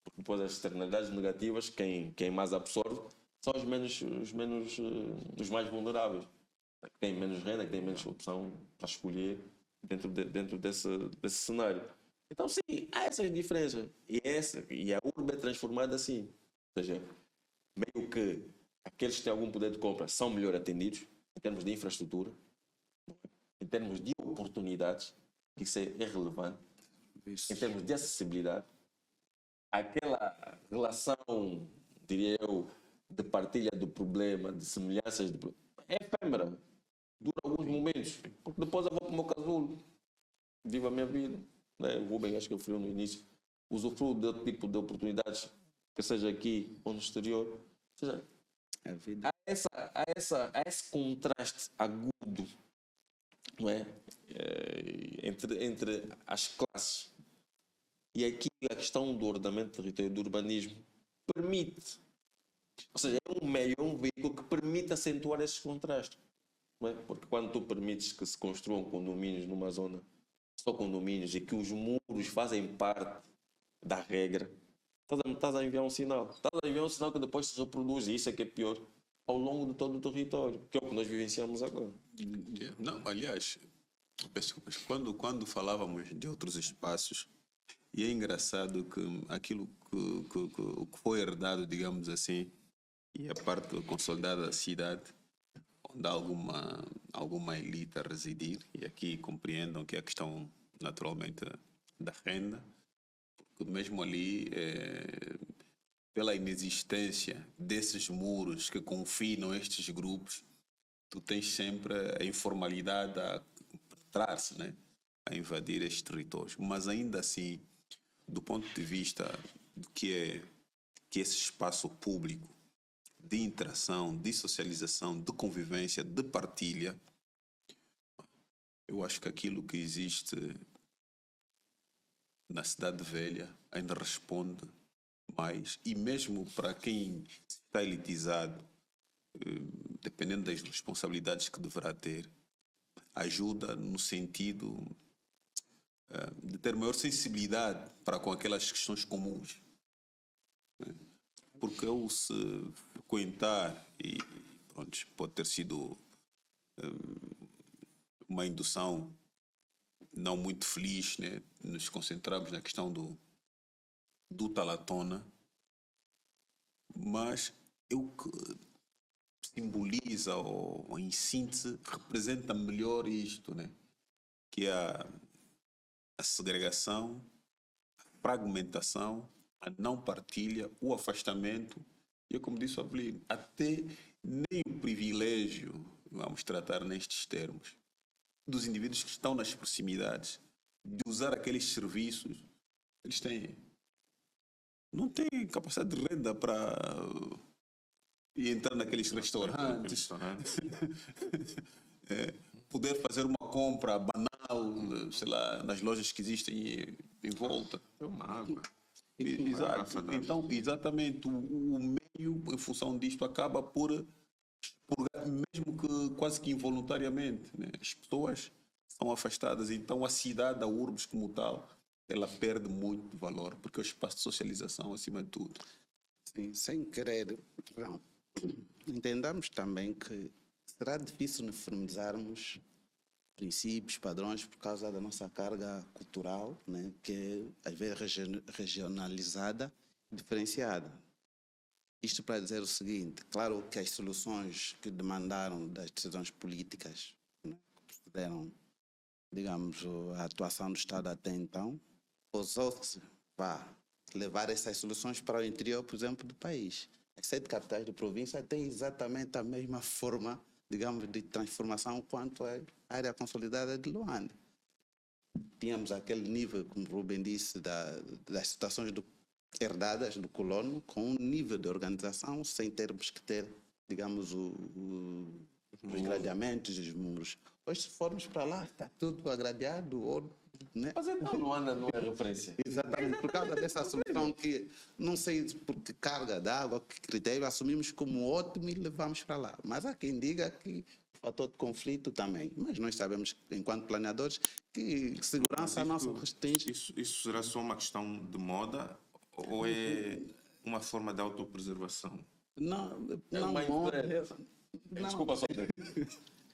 Porque depois as externalidades negativas, quem mais absorve, são os mais vulneráveis. Que têm menos renda, que têm menos opção para escolher dentro desse cenário. Então sim, há essas diferenças. E a urbe é transformada assim. Ou seja, meio que aqueles que têm algum poder de compra são melhor atendidos em termos de infraestrutura, em termos de oportunidades, que isso é relevante, em termos de acessibilidade, aquela relação, diria eu, de partilha do problema, de semelhanças, é efêmera, dura alguns momentos, porque depois eu vou para o meu casulo, vivo a minha vida. Né? O Rubem, acho que eu falei no início, usufruo de outro tipo de oportunidades, que seja aqui ou no exterior. Ou seja, A vida. há esse contraste agudo, não é? Entre as classes. E aqui a questão do ordenamento territorial e do urbanismo permite, ou seja, é um meio, é um veículo que permite acentuar esses contrastes. Não é? Porque quando tu permites que se construam condomínios numa zona, só condomínios, e que os muros fazem parte da regra, estás a enviar um sinal. Estás a enviar um sinal que depois se reproduz, e isso é que é pior, ao longo de todo o território, que é o que nós vivenciamos agora. Não, aliás, peço desculpas, quando falávamos de outros espaços, e é engraçado que aquilo que foi herdado, digamos assim, e a parte consolidada da cidade, onde há alguma elite a residir, e aqui compreendam que é a questão naturalmente da renda, porque mesmo ali, pela inexistência desses muros que confinam estes grupos, tu tens sempre a informalidade a penetrar-se, né? A invadir estes territórios. Mas ainda assim, do ponto de vista do que esse espaço público de interação, de socialização, de convivência, de partilha, eu acho que aquilo que existe na Cidade Velha ainda responde mais, e mesmo para quem está elitizado, dependendo das responsabilidades que deverá ter, ajuda no sentido de ter maior sensibilidade para com aquelas questões comuns. Né? Porque eu, se frequentar, e pronto, pode ter sido uma indução não muito feliz, né? Nos concentramos na questão do Talatona, mas eu que simboliza, ou em síntese, representa melhor isto, né? Que é a segregação, a fragmentação, a não partilha, o afastamento, e como disse o Avelino, até nem o privilégio, vamos tratar nestes termos, dos indivíduos que estão nas proximidades, de usar aqueles serviços, eles não têm capacidade de renda para ir entrar naqueles restaurantes, poder fazer uma compra banal, sei lá, nas lojas que existem em volta. É uma água. Exato. Então, exatamente, o meio, em função disto, acaba por mesmo que quase que involuntariamente, né? As pessoas são afastadas, então a cidade, a urbes como tal, ela perde muito valor, porque é o espaço de socialização acima de tudo. Sim, sem querer, não. Entendamos também que será difícil uniformizarmos princípios, padrões, por causa da nossa carga cultural, né, que é às vezes regionalizada e diferenciada. isto para dizer o seguinte, claro que as soluções que demandaram das decisões políticas, né, que procederam, digamos, a atuação do Estado até então, ousou-se levar essas soluções para o interior, por exemplo, do país. As 7 capitais de província têm exatamente a mesma forma, digamos, de transformação quanto a área consolidada de Luanda. Tínhamos aquele nível, como o Rubem disse, das situações herdadas do colono, com um nível de organização sem termos que ter, digamos, os gradeamentos, os muros. Hoje, se formos para lá, está tudo agradeado, né? Mas então Luanda não é referência. Exatamente, por causa dessa solução que, não sei por que carga d'água, que critério, assumimos como ótimo e levamos para lá. Mas há quem diga que o fator de conflito também. Mas nós sabemos, enquanto planeadores, que segurança não se restringe. Isso será só uma questão de moda ou é uma forma de autopreservação? Não, Não, mas não. desculpa só.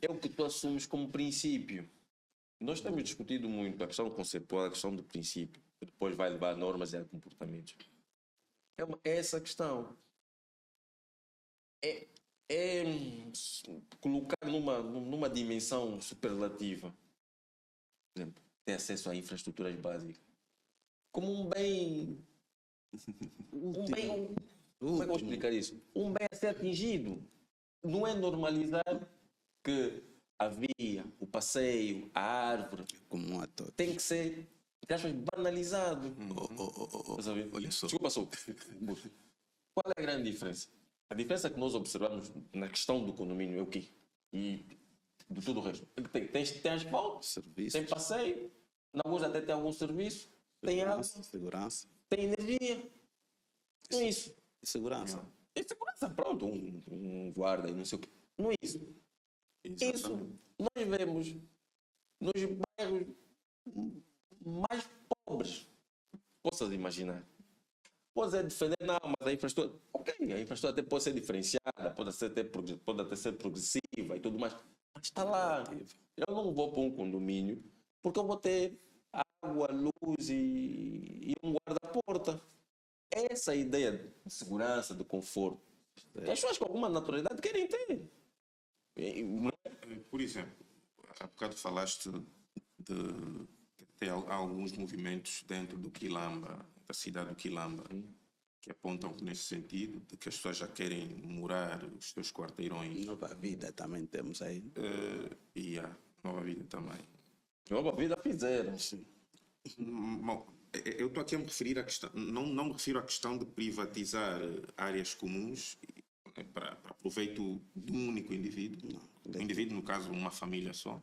É o que tu assumes como princípio. Nós temos discutido muito a questão conceitual, a questão do princípio, que depois vai levar a normas e a comportamentos. É essa questão. É colocar numa dimensão superlativa, por exemplo, ter acesso a infraestruturas básicas, como um bem. Como é que eu vou explicar isso? Um bem a ser atingido. Não é normalizar que a via, o passeio, a árvore Comum a todos. tem que ser, entre aspas, banalizado. Estás a ver? Olha só. Desculpa só. Qual é a grande diferença? A diferença que nós observamos na questão do condomínio é o quê? E de tudo o resto. Tem asfalto, Serviços. tem passeio, na rua até tem algum serviço, tem água, Segurança. tem energia. Não é isso. Segurança. E segurança, pronto, um guarda e não sei o quê. Não é isso. Isso nós vemos nos bairros mais pobres. Possas imaginar. Podes defender, não, mas a infraestrutura. Ok, a infraestrutura até pode ser diferenciada, pode até ser progressiva e tudo mais. Mas está lá. Eu não vou para um condomínio porque eu vou ter água, luz e um guarda-porta. Essa ideia de segurança, de conforto, que as pessoas com alguma naturalidade querem ter. Por exemplo, há bocado falaste de ter alguns movimentos dentro do Quilamba, da cidade do Quilamba, que apontam nesse sentido, de que as pessoas já querem morar os seus quarteirões. Nova vida também temos aí. E a Nova Vida também. Nova vida fizeram. Bom, eu estou aqui a me referir à questão, não me refiro à questão de privatizar áreas comuns para proveito de um único indivíduo. Um indivíduo, no caso, uma família só.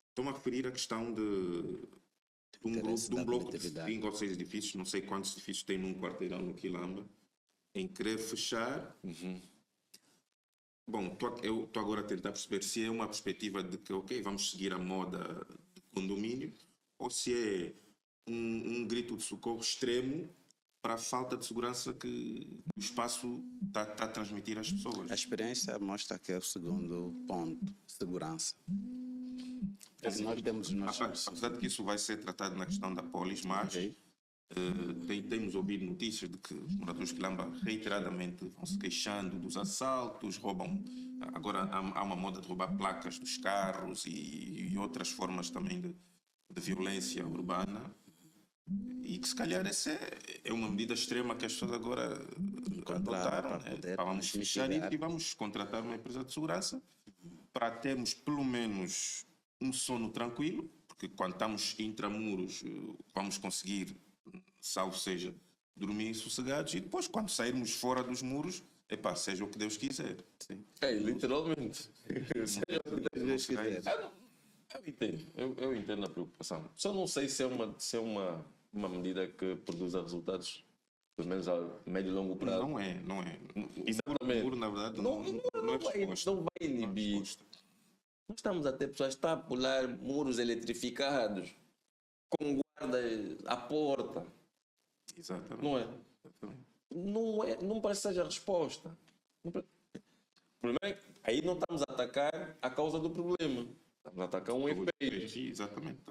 Estou-me a referir à questão de um bloco de 5 ou 6 edifícios, não sei quantos edifícios tem num quarteirão no Quilamba, em querer fechar. Bom, eu estou agora a tentar perceber se é uma perspectiva de que, ok, vamos seguir a moda de condomínio, ou se é um grito de socorro extremo para a falta de segurança que o espaço está a transmitir às pessoas. A experiência mostra que é o segundo ponto, segurança. Nós temos os nossos... Apesar de que isso vai ser tratado na questão da polis, mas temos ouvido notícias de que os moradores de Quilamba reiteradamente vão se queixando dos assaltos, roubam. Agora há uma moda de roubar placas dos carros e outras formas também de violência urbana. E que se calhar essa é uma medida extrema que as pessoas agora adotaram. Vamos fechar e vamos contratar uma empresa de segurança para termos pelo menos um sono tranquilo, porque quando estamos intramuros vamos conseguir, salvo seja, dormir sossegados, e depois quando sairmos fora dos muros, seja o que Deus quiser. Sim. Literalmente. Seja o que Deus quiser. Eu entendo a preocupação. Só não sei se é uma medida que produza resultados, pelo menos a médio e longo prazo. Não é. Exatamente. O muro, na verdade, não é resposta. Não vai inibir. Nós estamos a ter pessoas a pular muros eletrificados, com guardas à porta. Exatamente. Não é? Não parece que seja a resposta. O problema é que aí não estamos a atacar a causa do problema. Estamos a atacar um efeito. Exatamente.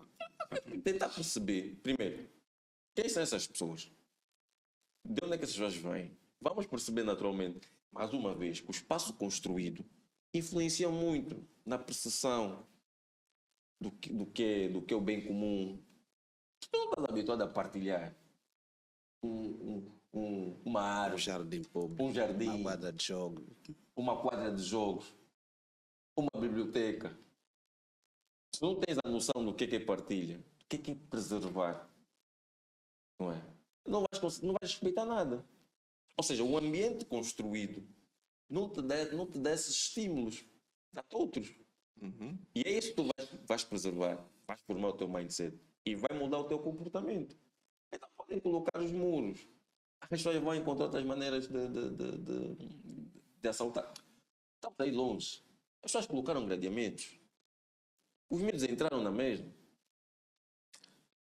Tentar perceber, primeiro, quem são essas pessoas? De onde é que essas pessoas vêm? vamos perceber naturalmente. Mais uma vez, o espaço construído influencia muito na percepção do que é o bem comum. Tu não estás habituado a partilhar uma Um árvore, jardim público, um jardim, uma quadra de jogo. uma quadra de jogos, uma biblioteca. Se não tens a noção do que é partilha, do que é preservar, não é? Não vais respeitar nada. Ou seja, o ambiente construído não te dá esses estímulos, dá-te outros. E é isso que tu vais preservar, vais formar o teu mindset e vai mudar o teu comportamento. Então podem colocar os muros. As pessoas vão encontrar outras maneiras de assaltar. Estamos aí longe. As pessoas colocaram gradeamentos. Os medos entraram na mesma.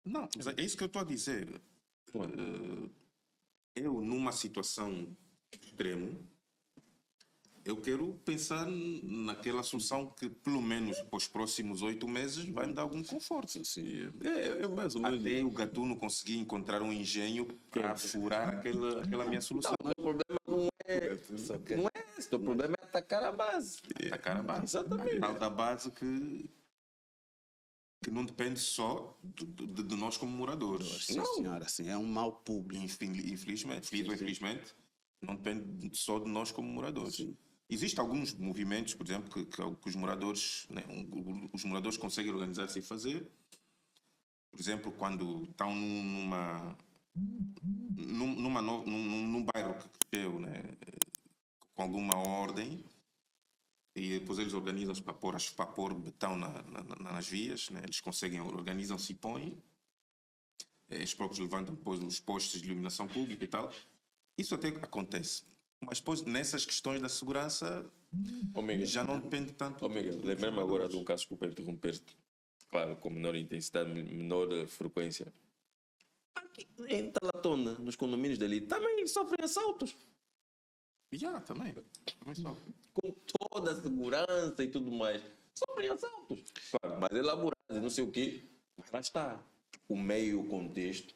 Não, mas é isso que eu estou a dizer. Eu, numa situação extrema, eu quero pensar naquela solução que, pelo menos, para os próximos 8 meses, vai me dar algum conforto. Sim, é mais ou menos. Até o gatuno conseguir encontrar um engenho para furar aquela minha solução. Não, o problema não é esse. O problema é atacar a base. Atacar a base. Exatamente. A tal da base que não depende só de nós como moradores. Sim, senhora, assim, é um mal público. Infelizmente, feliz ou infelizmente, não depende só de nós como moradores. Sim. Existem alguns movimentos, por exemplo, que os moradores, né, os moradores conseguem organizar-se e fazer. Por exemplo, quando estão num bairro que cresceu, né, com alguma ordem, e depois eles organizam-se para pôr betão nas vias, né, eles conseguem, organizam-se e põem. Eles próprios levantam depois os postos de iluminação pública e tal. Isso até acontece. Mas depois, nessas questões da segurança, já não depende tanto. Miguel, lembrei-me agora de um caso, desculpa interromper-te. Claro, com menor intensidade, menor frequência. Aqui em Talatona, nos condomínios dali, também sofrem assaltos. Já, também só. Com toda a segurança e tudo mais. Sofrem assaltos. Claro, mas elaborados e não sei o quê. Mas lá está. O meio, o contexto,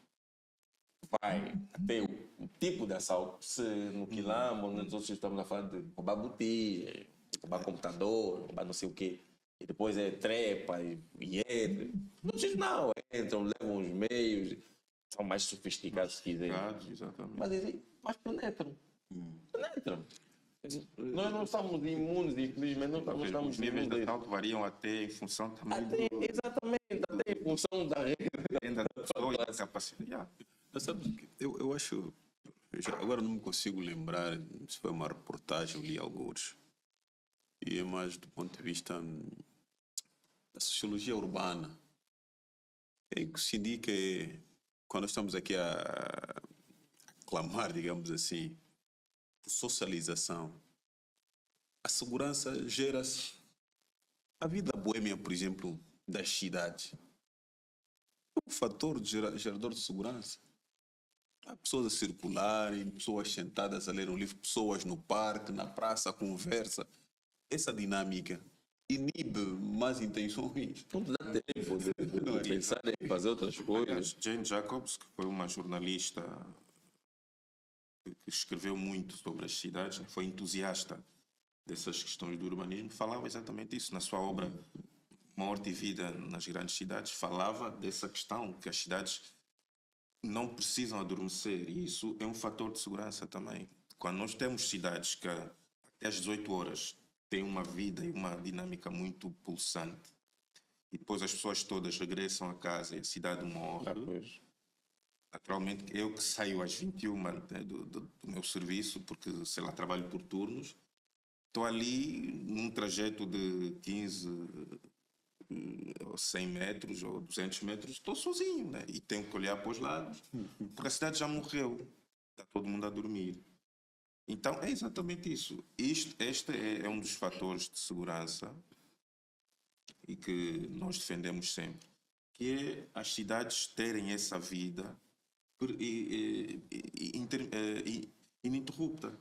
vai até o tipo de assalto. Se no quilombo, nos outros estamos a falar de roubar botija, roubar computador, roubar não sei o quê. E depois é trepa e entra. Não, entram, levam os meios, são mais sofisticados se quiserem. Exatamente. Mas penetram. Penetram. Nós não estamos imunes, infelizmente, não estamos Os níveis de imunes. assalto variam até em função também Exatamente, até em função da renda da pessoa e da capacidade. Já. Mas sabe, eu acho. Agora não me consigo lembrar se foi uma reportagem, eu li alguns. E é mais do ponto de vista da sociologia urbana. É que se indica quando estamos aqui a clamar, digamos assim, por socialização, a segurança gera-se. A vida boêmia, por exemplo, das cidades, é um fator gerador de segurança. Há pessoas a circularem, pessoas sentadas a ler um livro, pessoas no parque, na praça, a conversa. Essa dinâmica inibe más intenções. Não te dá tempo de pensar em fazer outras coisas. Aliás, Jane Jacobs, que foi uma jornalista que escreveu muito sobre as cidades, foi entusiasta dessas questões do urbanismo, falava exatamente isso. Na sua obra Morte e Vida nas Grandes Cidades, falava dessa questão, que as cidades não precisam adormecer, e isso é um fator de segurança também. Quando nós temos cidades que até às 18 horas têm uma vida e uma dinâmica muito pulsante, e depois as pessoas todas regressam a casa e a cidade morre. Naturalmente, eu que saio às 21, né, do meu serviço, porque, sei lá, trabalho por turnos, estou ali num trajeto de 15 ou 100 metros ou 200 metros, estou sozinho, né? E tenho que olhar para os lados, porque a cidade já morreu, está todo mundo a dormir. Então, é exatamente isso. Este é um dos fatores de segurança e que nós defendemos sempre, que é as cidades terem essa vida ininterrupta.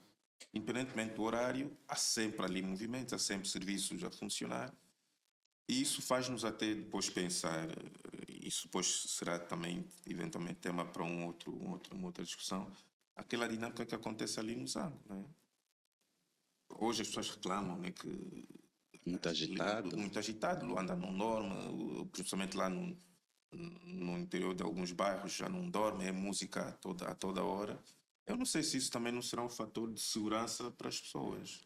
Independentemente do horário, há sempre ali movimentos, há sempre serviços a funcionar. E isso faz-nos até depois pensar, isso depois será também, eventualmente, tema para uma outra discussão, aquela dinâmica que acontece ali no Zango, né? Hoje as pessoas reclamam, né, que Muito agitado. muito agitado, Luanda não dorme, principalmente lá no interior de alguns bairros já não dorme, é música a toda hora. Eu não sei se isso também não será um fator de segurança para as pessoas.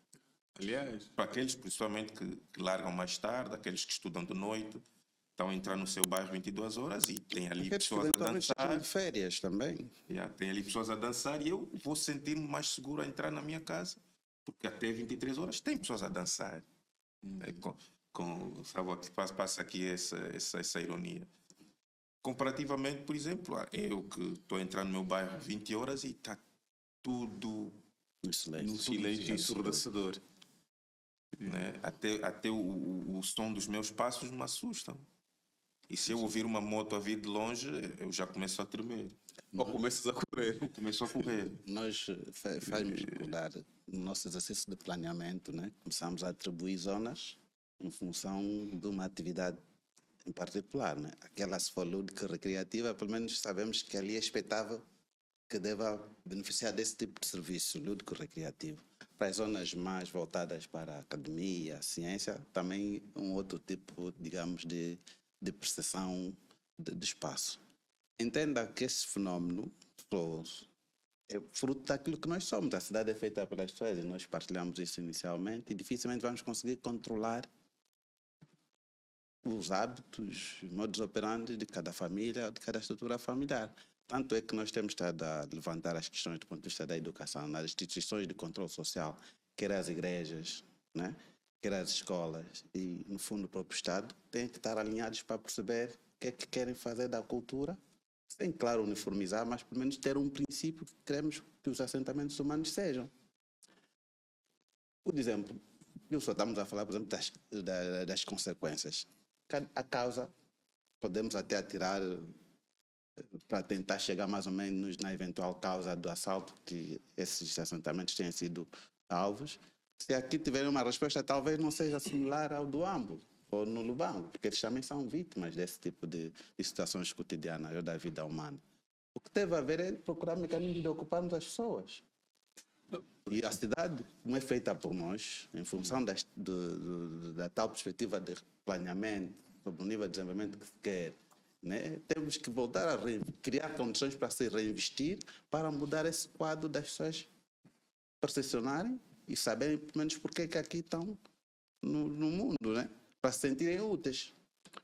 Aliás, Para aqueles, principalmente, que largam mais tarde, aqueles que estudam de noite, estão a entrar no seu bairro 22 horas e tem ali Aqueles que pessoas a eventualmente estão dançar. de férias também. Yeah, tem ali pessoas a dançar e eu vou sentir-me mais seguro a entrar na minha casa, porque até 23 horas tem pessoas a dançar. É, sabe, aqui passa aqui essa ironia. Comparativamente, por exemplo, eu que estou a entrar no meu bairro 20 horas e está tudo, No silêncio. no silêncio ensurdecedor. né? Até o som dos meus passos me assustam. E se eu ouvir uma moto a vir de longe, eu já começo a tremer. Ou começas a correr. Começo a correr. Nós faz-nos recordar no nosso exercício de planeamento, né? Começamos a atribuir zonas em função de uma atividade em particular, né? Aquela se for lúdica recreativa, pelo menos sabemos que ali é expectável que deva beneficiar desse tipo de serviço lúdico recreativo. Para as zonas mais voltadas para a academia, a ciência, também um outro tipo, digamos, de percepção de espaço. Entenda que esse fenómeno é fruto daquilo que nós somos. A cidade é feita pelas pessoas e nós partilhamos isso inicialmente e dificilmente vamos conseguir controlar os hábitos, modus operandi de cada família, de cada estrutura familiar. Tanto é que nós temos estado a levantar as questões do ponto de vista da educação, nas instituições de controle social, quer as igrejas, né? Quer as escolas e, no fundo, o próprio Estado, têm que estar alinhados para perceber o que é que querem fazer da cultura, sem, claro, uniformizar, mas pelo menos ter um princípio que queremos que os assentamentos humanos sejam. Por exemplo, só estamos a falar, por exemplo, das consequências. A causa, podemos até atirar para tentar chegar mais ou menos na eventual causa do assalto que esses assentamentos têm sido alvos. Se aqui tiverem uma resposta, talvez não seja similar ao do Ambo ou no Lubango, porque eles também são vítimas desse tipo de situações cotidianas ou da vida humana. O que deve haver é procurar mecanismos de ocuparmos as pessoas. E a cidade, como é feita por nós, em função da tal perspectiva de planeamento, sobre o nível de desenvolvimento que se quer, né? Temos que voltar a criar condições para se reinvestir, para mudar esse quadro das pessoas percepcionarem e saberem, pelo menos, porque é que aqui estão no mundo, né? Para se sentirem úteis.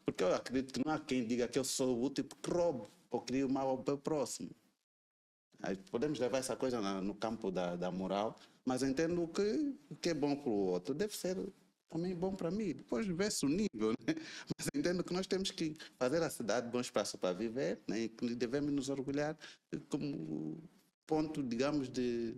Porque eu acredito que não há quem diga que eu sou útil porque roubo ou crio mal ao meu próximo. Aí podemos levar essa coisa no campo da moral, mas entendo que o que é bom para o outro deve ser também bom para mim. Depois vê-se o nível, né? Mas entendo que nós temos que fazer a cidade bom espaço para viver, né? E que devemos nos orgulhar como ponto, digamos, de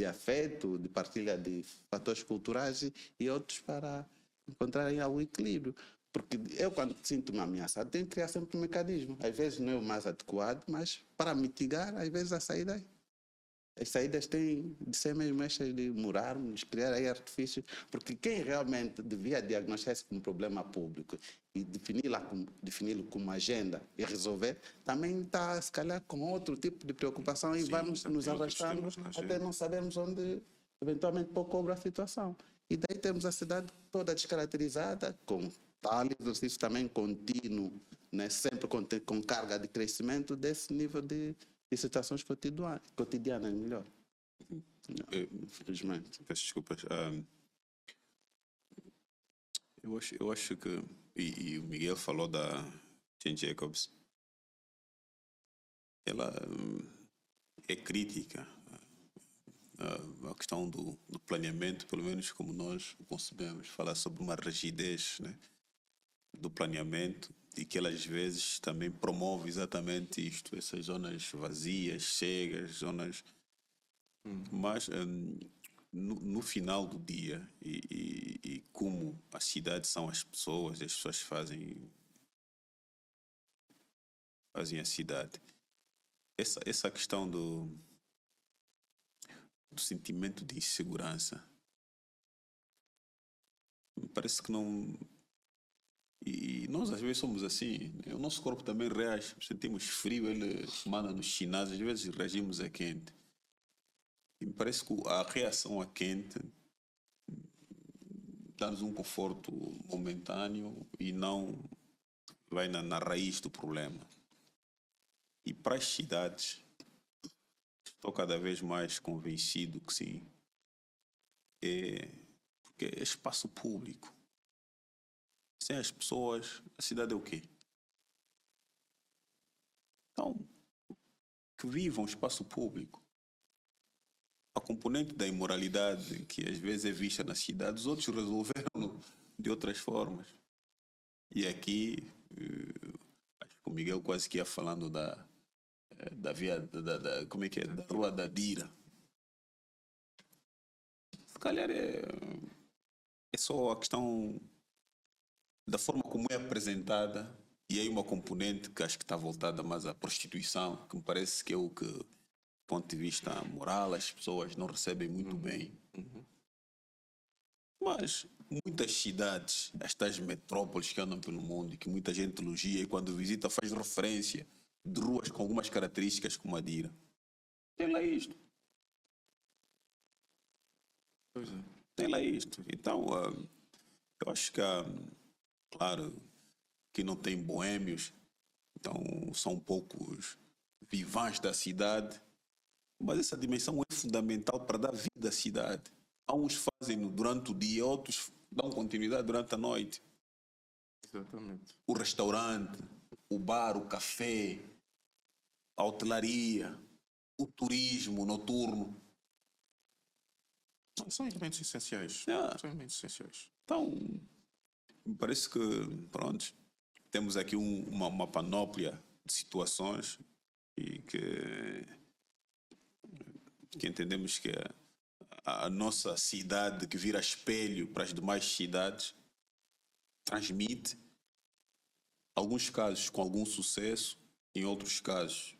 afeto, de partilha de fatores culturais e outros para encontrarem algum equilíbrio. Porque eu, quando sinto-me ameaçado, tenho que criar sempre um mecanismo. Às vezes não é o mais adequado, mas para mitigar, às vezes as saídas têm de ser mesmo estas de morarmos, criar aí artifícios, porque quem realmente devia diagnosticar isso como problema público e defini-lo como agenda e resolver, também está, se calhar, com outro tipo de preocupação e Sim, vamos nos tem outros arrastando temas na até agenda. não sabermos onde eventualmente pouco cobra a situação. E daí temos a cidade toda descaracterizada, com tal exercício também contínuo, né? Sempre com carga de crescimento desse nível de situações cotidianas, melhor. Infelizmente. Peço desculpas. Eu acho que. E o Miguel falou da Jane Jacobs. Ela é crítica à questão do planeamento, pelo menos como nós o concebemos. Falar sobre uma rigidez, né, do planeamento e que ela às vezes também promove exatamente isto, essas zonas vazias, cegas, zonas. Mas no final do dia e como a cidade são as pessoas fazem a cidade. Essa questão do sentimento de insegurança parece que não. E nós às vezes somos assim, né? O nosso corpo também reage, sentimos frio, ele manda nos sinais, às vezes reagimos a quente. E me parece que a reação a quente dá-nos um conforto momentâneo e não vai na raiz do problema. E para as cidades, estou cada vez mais convencido que sim, porque é espaço público. Sem as pessoas, a cidade é o quê? Então, que vivam espaço público. A componente da imoralidade que às vezes é vista na cidade, os outros resolveram de outras formas. E aqui, acho que o Miguel quase que ia falando da via, como é que é? Da Rua da Dira. Se calhar é só a questão da forma como é apresentada, e aí uma componente que acho que está voltada mais à prostituição, que me parece que é o que, do ponto de vista moral, as pessoas não recebem muito bem. Mas muitas cidades, as tais metrópoles que andam pelo mundo e que muita gente elogia e quando visita faz referência de ruas com algumas características como a Dira. Tem lá isto. Pois é. Tem lá isto. Então, eu acho que, claro, que não tem boêmios, então são poucos vivants da cidade, mas essa dimensão é fundamental para dar vida à cidade. Há uns fazem durante o dia, outros dão continuidade durante a noite. Exatamente. O restaurante, o bar, o café, a hotelaria, o turismo noturno. São elementos essenciais. É. São elementos essenciais. Então, me parece que, pronto, temos aqui uma panóplia de situações e que entendemos que a nossa cidade, que vira espelho para as demais cidades, transmite, alguns casos com algum sucesso, em outros casos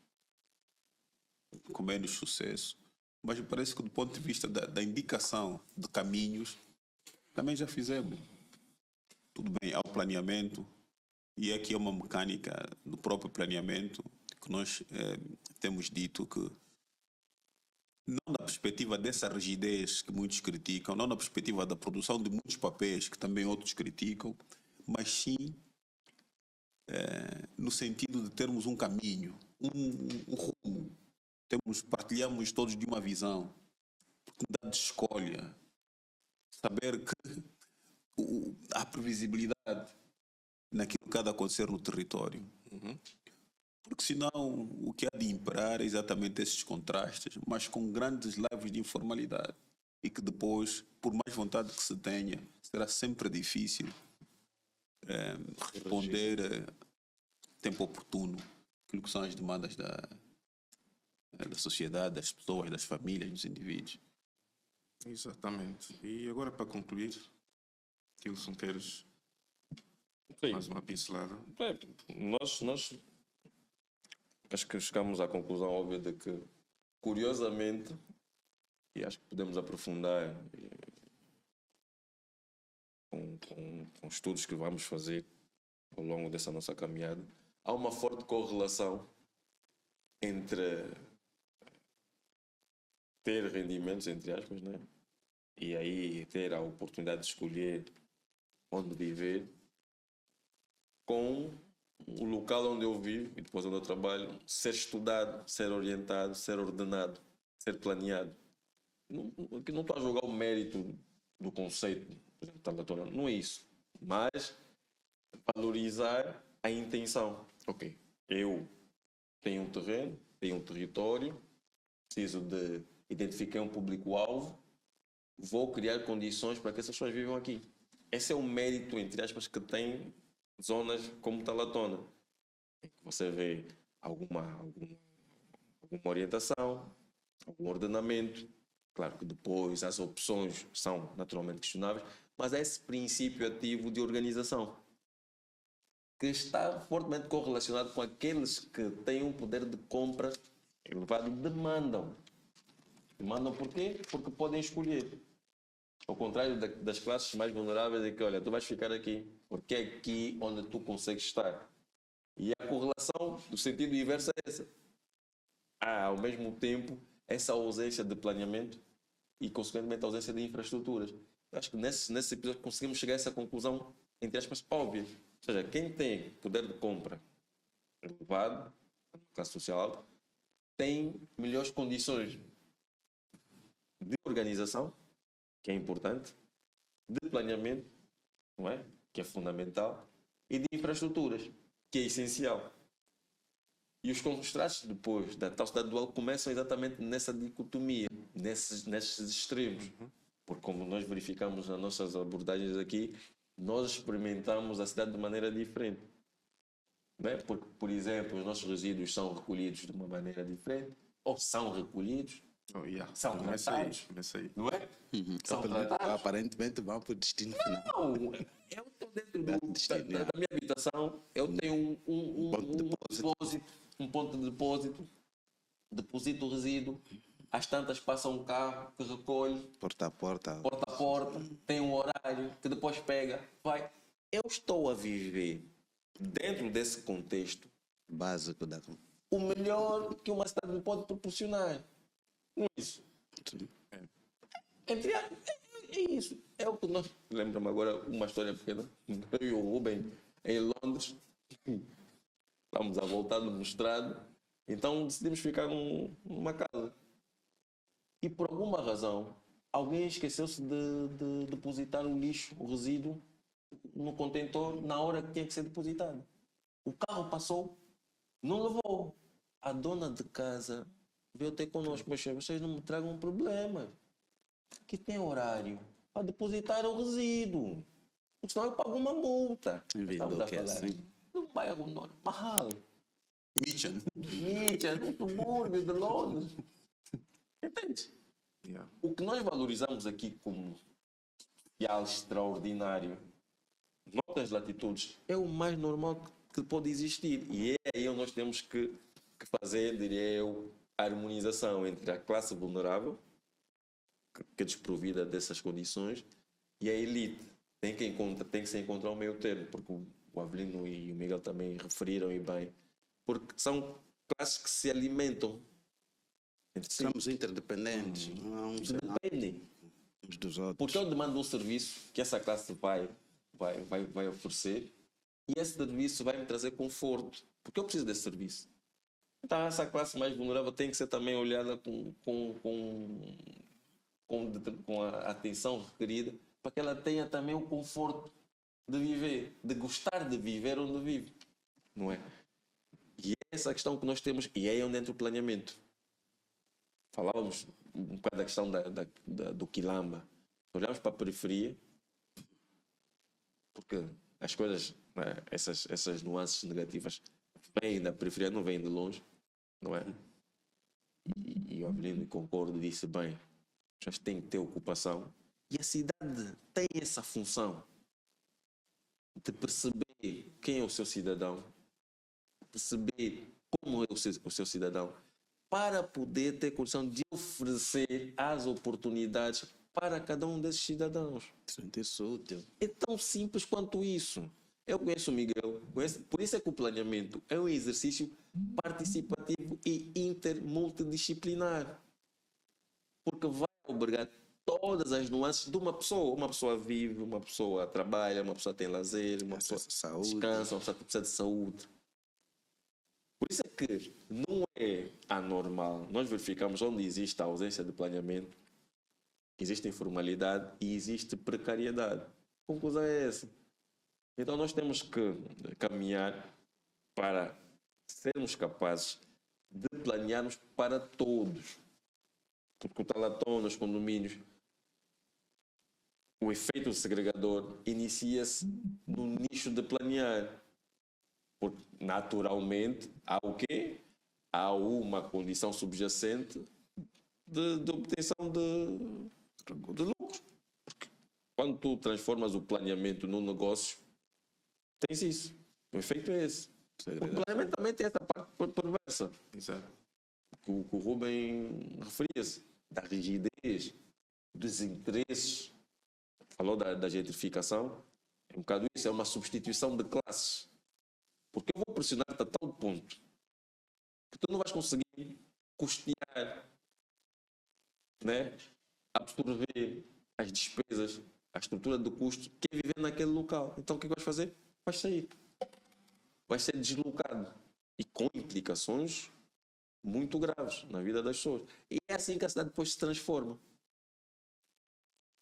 com menos sucesso. Mas me parece que do ponto de vista da indicação de caminhos, também já fizemos. Tudo bem, há o planeamento, e aqui é uma mecânica do próprio planeamento que nós temos dito que não na perspectiva dessa rigidez que muitos criticam, não na perspectiva da produção de muitos papéis que também outros criticam, mas sim no sentido de termos um caminho, um rumo. Partilhamos todos de uma visão, oportunidade de escolha, saber que há previsibilidade naquilo que há de acontecer no território. Porque senão o que há de imperar é exatamente esses contrastes, mas com grandes laivos de informalidade. E que depois, por mais vontade que se tenha, será sempre difícil responder tempo oportuno aquilo que são as demandas da sociedade, das pessoas, das famílias, dos indivíduos. Exatamente. E agora, para concluir, Tilson, queres Sim. mais uma pincelada? Nós acho que chegamos à conclusão óbvia de que, curiosamente, e acho que podemos aprofundar com estudos que vamos fazer ao longo dessa nossa caminhada, há uma forte correlação entre ter rendimentos, entre aspas, né? E aí ter a oportunidade de escolher onde viver, com o local onde eu vivo e depois onde eu trabalho, ser estudado, ser orientado, ser ordenado, ser planeado. Não estou a jogar o mérito do conceito, por exemplo, não é isso. Mas valorizar a intenção. Ok, eu tenho um terreno, tenho um território, preciso de identificar um público-alvo, vou criar condições para que essas pessoas vivam aqui. Esse é o mérito, entre aspas, que tem zonas como Talatona. Você vê alguma orientação, algum ordenamento. Claro que depois as opções são naturalmente questionáveis, mas há esse princípio ativo de organização que está fortemente correlacionado com aqueles que têm um poder de compra elevado, demandam. Demandam por quê? Porque podem escolher. Ao contrário das classes mais vulneráveis, é que, olha, tu vais ficar aqui, porque é aqui onde tu consegues estar. E a correlação do sentido inverso é essa. Há, ao mesmo tempo, essa ausência de planeamento e, consequentemente, a ausência de infraestruturas. Eu acho que nesse episódio conseguimos chegar a essa conclusão, entre aspas, óbvia. Ou seja, quem tem poder de compra elevado, classe social alta, tem melhores condições de organização, que é importante, de planeamento, não é? Que é fundamental, e de infraestruturas, que é essencial. E os contrastes depois da tal cidade dual começam exatamente nessa dicotomia, nesses extremos. Porque, como nós verificamos nas nossas abordagens aqui, nós experimentamos a cidade de maneira diferente. Não é? Porque, por exemplo, os nossos resíduos são recolhidos de uma maneira diferente, ou são recolhidos, Oh, yeah. são Começa aí, tratados, começa aí. não é? São Aparentemente, tratados. aparentemente vão para o destino final. Não, eu estou dentro da minha habitação, eu tenho um ponto de depósito, deposito o resíduo, às tantas passa um carro que recolhe, Porta a porta. porta a porta, tem um horário, que depois pega, vai. Eu estou a viver dentro desse contexto Básico da. o melhor que uma cidade me pode proporcionar. Não é isso? É isso. É o que nós. Lembra-me agora uma história pequena. Eu e o Rubem em Londres. Estamos a voltar do mestrado. Então decidimos ficar numa casa. E por alguma razão, alguém esqueceu-se de depositar o lixo, o resíduo, no contentor na hora que tinha que ser depositado. O carro passou, não levou. A dona de casa veio ter connosco, mas vocês não me tragam problemas. Que tem horário para depositar o resíduo. Porque senão eu pago uma multa. Inventou que é assim. Num bairro normal. Mitchan. Mídia, no subúrbio de Londres. Entende? Yeah. O que nós valorizamos aqui como social extraordinário, noutras latitudes, é o mais normal que pode existir. E é aí onde nós temos que fazer, diria eu, a harmonização entre a classe vulnerável, que é desprovida dessas condições, e a elite. Tem que se encontrar um meio termo, porque o Avelino e o Miguel também referiram e bem, porque são classes que se alimentam entre si. Somos interdependentes. Não Dependem. uns dos outros. Porque eu demando um serviço que essa classe vai oferecer, e esse serviço vai me trazer conforto, porque eu preciso desse serviço. Então essa classe mais vulnerável tem que ser também olhada com a atenção requerida, para que ela tenha também o conforto de viver, de gostar de viver onde vive, não é? E é essa a questão que nós temos, e é aí onde entra o planeamento. Falávamos um bocado da questão do quilamba. Olhamos para a periferia, porque as coisas, né, essas nuances negativas vêm da periferia, não vêm de longe, não é? E o Avelino, concordo, disse bem, as pessoas têm que ter ocupação, e a cidade tem essa função de perceber quem é o seu cidadão, perceber como é o seu cidadão, para poder ter condição de oferecer as oportunidades para cada um desses cidadãos. Sentir-se útil. É tão simples quanto isso. Eu conheço o Miguel, por isso é que o planeamento é um exercício participativo e intermultidisciplinar. Porque vai obrigar todas as nuances de uma pessoa. Uma pessoa vive, uma pessoa trabalha, uma pessoa tem lazer, uma pessoa descansa, uma pessoa precisa de saúde. Por isso é que não é anormal. Nós verificamos onde existe a ausência de planeamento, existe informalidade e existe precariedade. A conclusão é essa. Então nós temos que caminhar para sermos capazes de planearmos para todos. Porque o Talatão, nos condomínios, o efeito segregador inicia-se no nicho de planear. Porque, naturalmente, há o quê? Há uma condição subjacente de obtenção de lucros. Porque quando tu transformas o planeamento num negócio, tens isso. O efeito é esse. O planeamento também tem essa parte perversa. Exato. Que o Rubem referia-se. Da rigidez, dos interesses falou da gentrificação, é um bocado isso, é uma substituição de classes. Porque eu vou pressionar-te a tal ponto que tu não vais conseguir custear, né? Absorver as despesas, a estrutura do custo que é viver naquele local. Então o que vais fazer? Vais sair. Vais ser deslocado. E com implicações muito graves na vida das pessoas. E é assim que a cidade depois se transforma.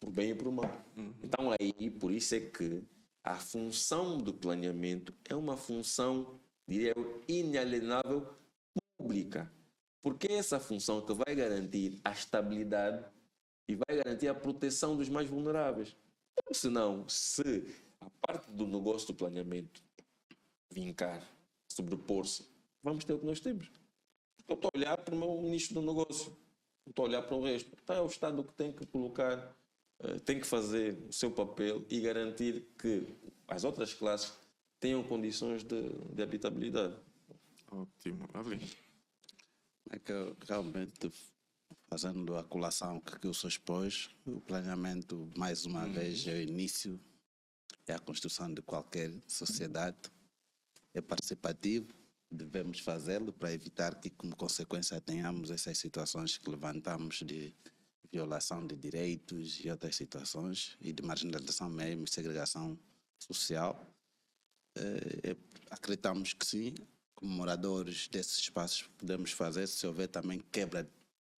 Por bem e por mal. Então aí, por isso é que a função do planeamento é uma função, diria eu, inalienável pública. Porque é essa função que vai garantir a estabilidade e vai garantir a proteção dos mais vulneráveis. Porque senão, se a parte do negócio do planeamento vincar, sobrepor-se, vamos ter o que nós temos. Eu estou a olhar para o meu nicho do negócio, não estou a olhar para o resto. Então é o Estado que tem que colocar, tem que fazer o seu papel e garantir que as outras classes tenham condições de habitabilidade. Ótimo. Ali. É que realmente, fazendo a colação que o senhor expôs, o planeamento, mais uma vez, é o início, é a construção de qualquer sociedade, é participativo, devemos fazê-lo para evitar que, como consequência, tenhamos essas situações que levantamos de violação de direitos e outras situações, e de marginalização mesmo, segregação social. Acreditamos que sim, como moradores desses espaços, podemos fazer, se houver também quebra de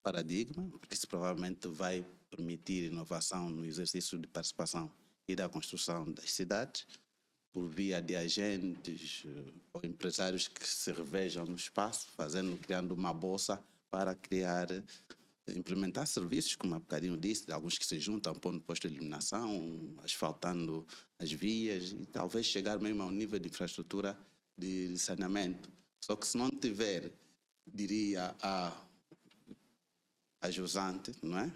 paradigma, porque isso provavelmente vai permitir inovação no exercício de participação e da construção das cidades, por via de agentes ou empresários que se revejam no espaço, criando uma bolsa para implementar serviços, como há bocadinho disse, alguns que se juntam, pondo posto de iluminação, asfaltando as vias e talvez chegar mesmo a um nível de infraestrutura de saneamento. Só que se não tiver, diria, a jusante, não é?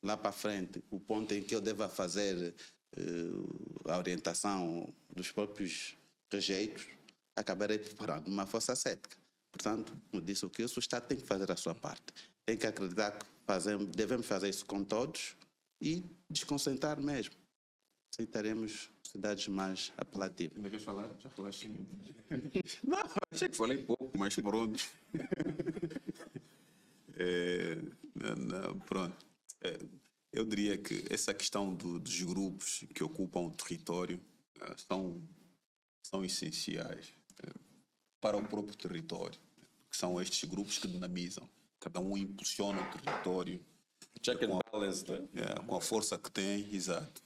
Lá para frente, o ponto em que eu deva fazer a orientação dos próprios rejeitos, acabarei preparando uma fossa séptica. Portanto, como disse o Estado tem que fazer a sua parte. Tem que acreditar que devemos fazer isso com todos e desconcentrar mesmo. Assim teremos cidades mais apelativas. Ainda queres falar? Já falaste? Não, achei que falei pouco, mas pronto. Pronto. Eu diria que essa questão dos grupos que ocupam o território são essenciais para o próprio território, que são estes grupos que dinamizam. Cada um impulsiona o território. Check and balance, né? Com a força que tem, exato.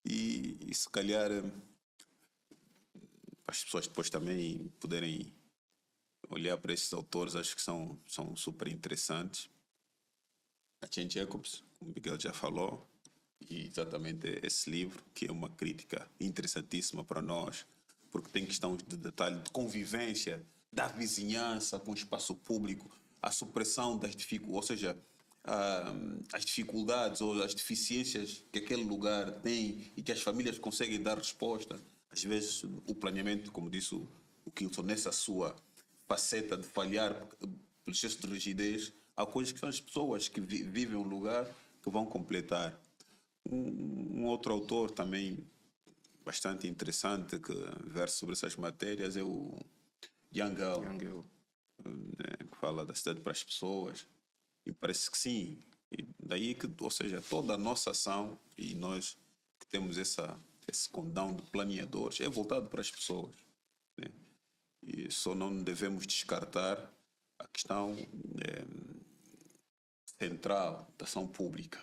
E se calhar as pessoas depois também poderem olhar para esses autores, acho que são super interessantes. A Jane Jacobs, como o Miguel já falou, e exatamente esse livro, que é uma crítica interessantíssima para nós, porque tem questões de detalhe de convivência da vizinhança com o espaço público, a supressão das dificuldades, ou seja, as dificuldades ou as deficiências que aquele lugar tem e que as famílias conseguem dar resposta. Às vezes o planeamento, como disse o Kilson, nessa sua faceta de falhar pelo excesso de rigidez, há coisas que são as pessoas que vivem um lugar que vão completar. Um outro autor também bastante interessante que versa sobre essas matérias é o Yang Gao, que fala da cidade para as pessoas. E parece que sim. E daí que, ou seja, toda a nossa ação, e nós que temos esse condão de planeadores, é voltado para as pessoas, né? E só não devemos descartar a questão central da ação pública,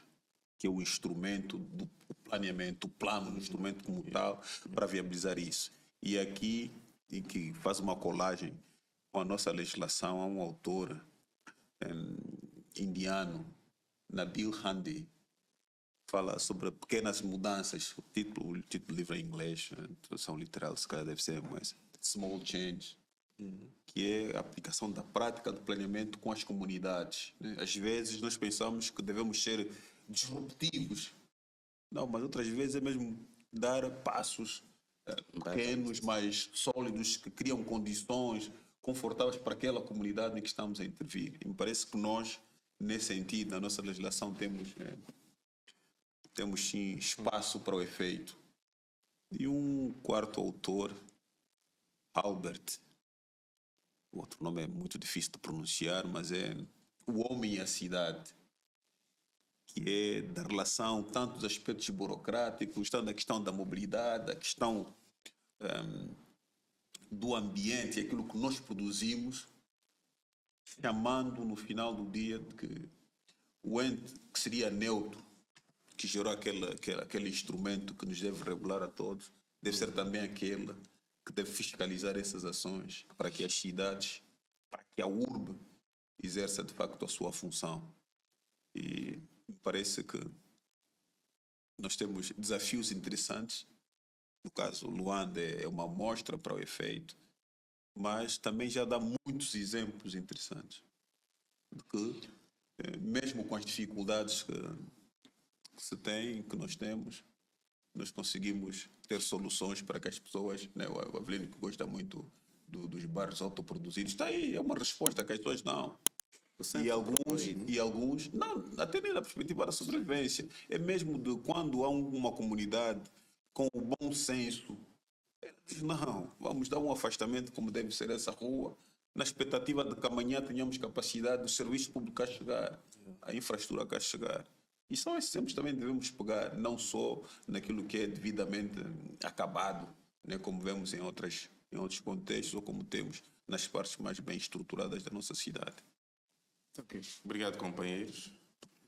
que é o instrumento do planeamento, o plano, o instrumento como tal, para viabilizar isso. E aqui, em que faz uma colagem com a nossa legislação, há um autor indiano, Nabil Handy, fala sobre pequenas mudanças. O título do livro é em inglês, a tradução literal, se calhar deve ser mais Small Change, que é a aplicação da prática do planeamento com as comunidades, né? Às vezes nós pensamos que devemos ser disruptivos. Não, mas outras vezes é mesmo dar passos pequenos, mais sólidos, que criam condições confortáveis para aquela comunidade em que estamos a intervir. E me parece que nós, nesse sentido, na nossa legislação, temos temos sim espaço para o efeito. E um quarto autor, Albert, o outro nome é muito difícil de pronunciar, mas é O Homem e a Cidade, que é da relação tanto dos aspectos burocráticos, tanto da questão da mobilidade, da questão do ambiente, aquilo que nós produzimos, chamando no final do dia de que o ente que seria neutro, que gerou aquele instrumento que nos deve regular a todos, deve ser também aquele que deve fiscalizar essas ações para que as cidades, para que a urbe exerça de facto a sua função. E me parece que nós temos desafios interessantes. No caso, Luanda é uma amostra para o efeito, mas também já dá muitos exemplos interessantes de que, mesmo com as dificuldades que se tem, que nós temos, nós conseguimos ter soluções para que as pessoas, né, o Avelino que gosta muito dos bairros autoproduzidos, está aí, é uma resposta que as pessoas não. E alguns, não, até nem na perspectiva da sobrevivência, é mesmo de quando há uma comunidade com o bom senso, não, vamos dar um afastamento como deve ser essa rua, na expectativa de que amanhã tenhamos capacidade do serviço público a chegar, a infraestrutura a chegar. E são esses exemplos também devemos pegar, não só naquilo que é devidamente acabado, né, como vemos em outros contextos, ou como temos nas partes mais bem estruturadas da nossa cidade. Ok. Obrigado, companheiros.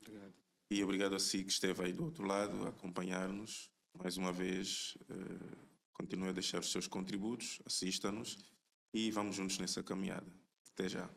Obrigado. E obrigado a si que esteve aí do outro lado a acompanhar-nos. Mais uma vez, continue a deixar os seus contributos, assista-nos e vamos juntos nessa caminhada. Até já.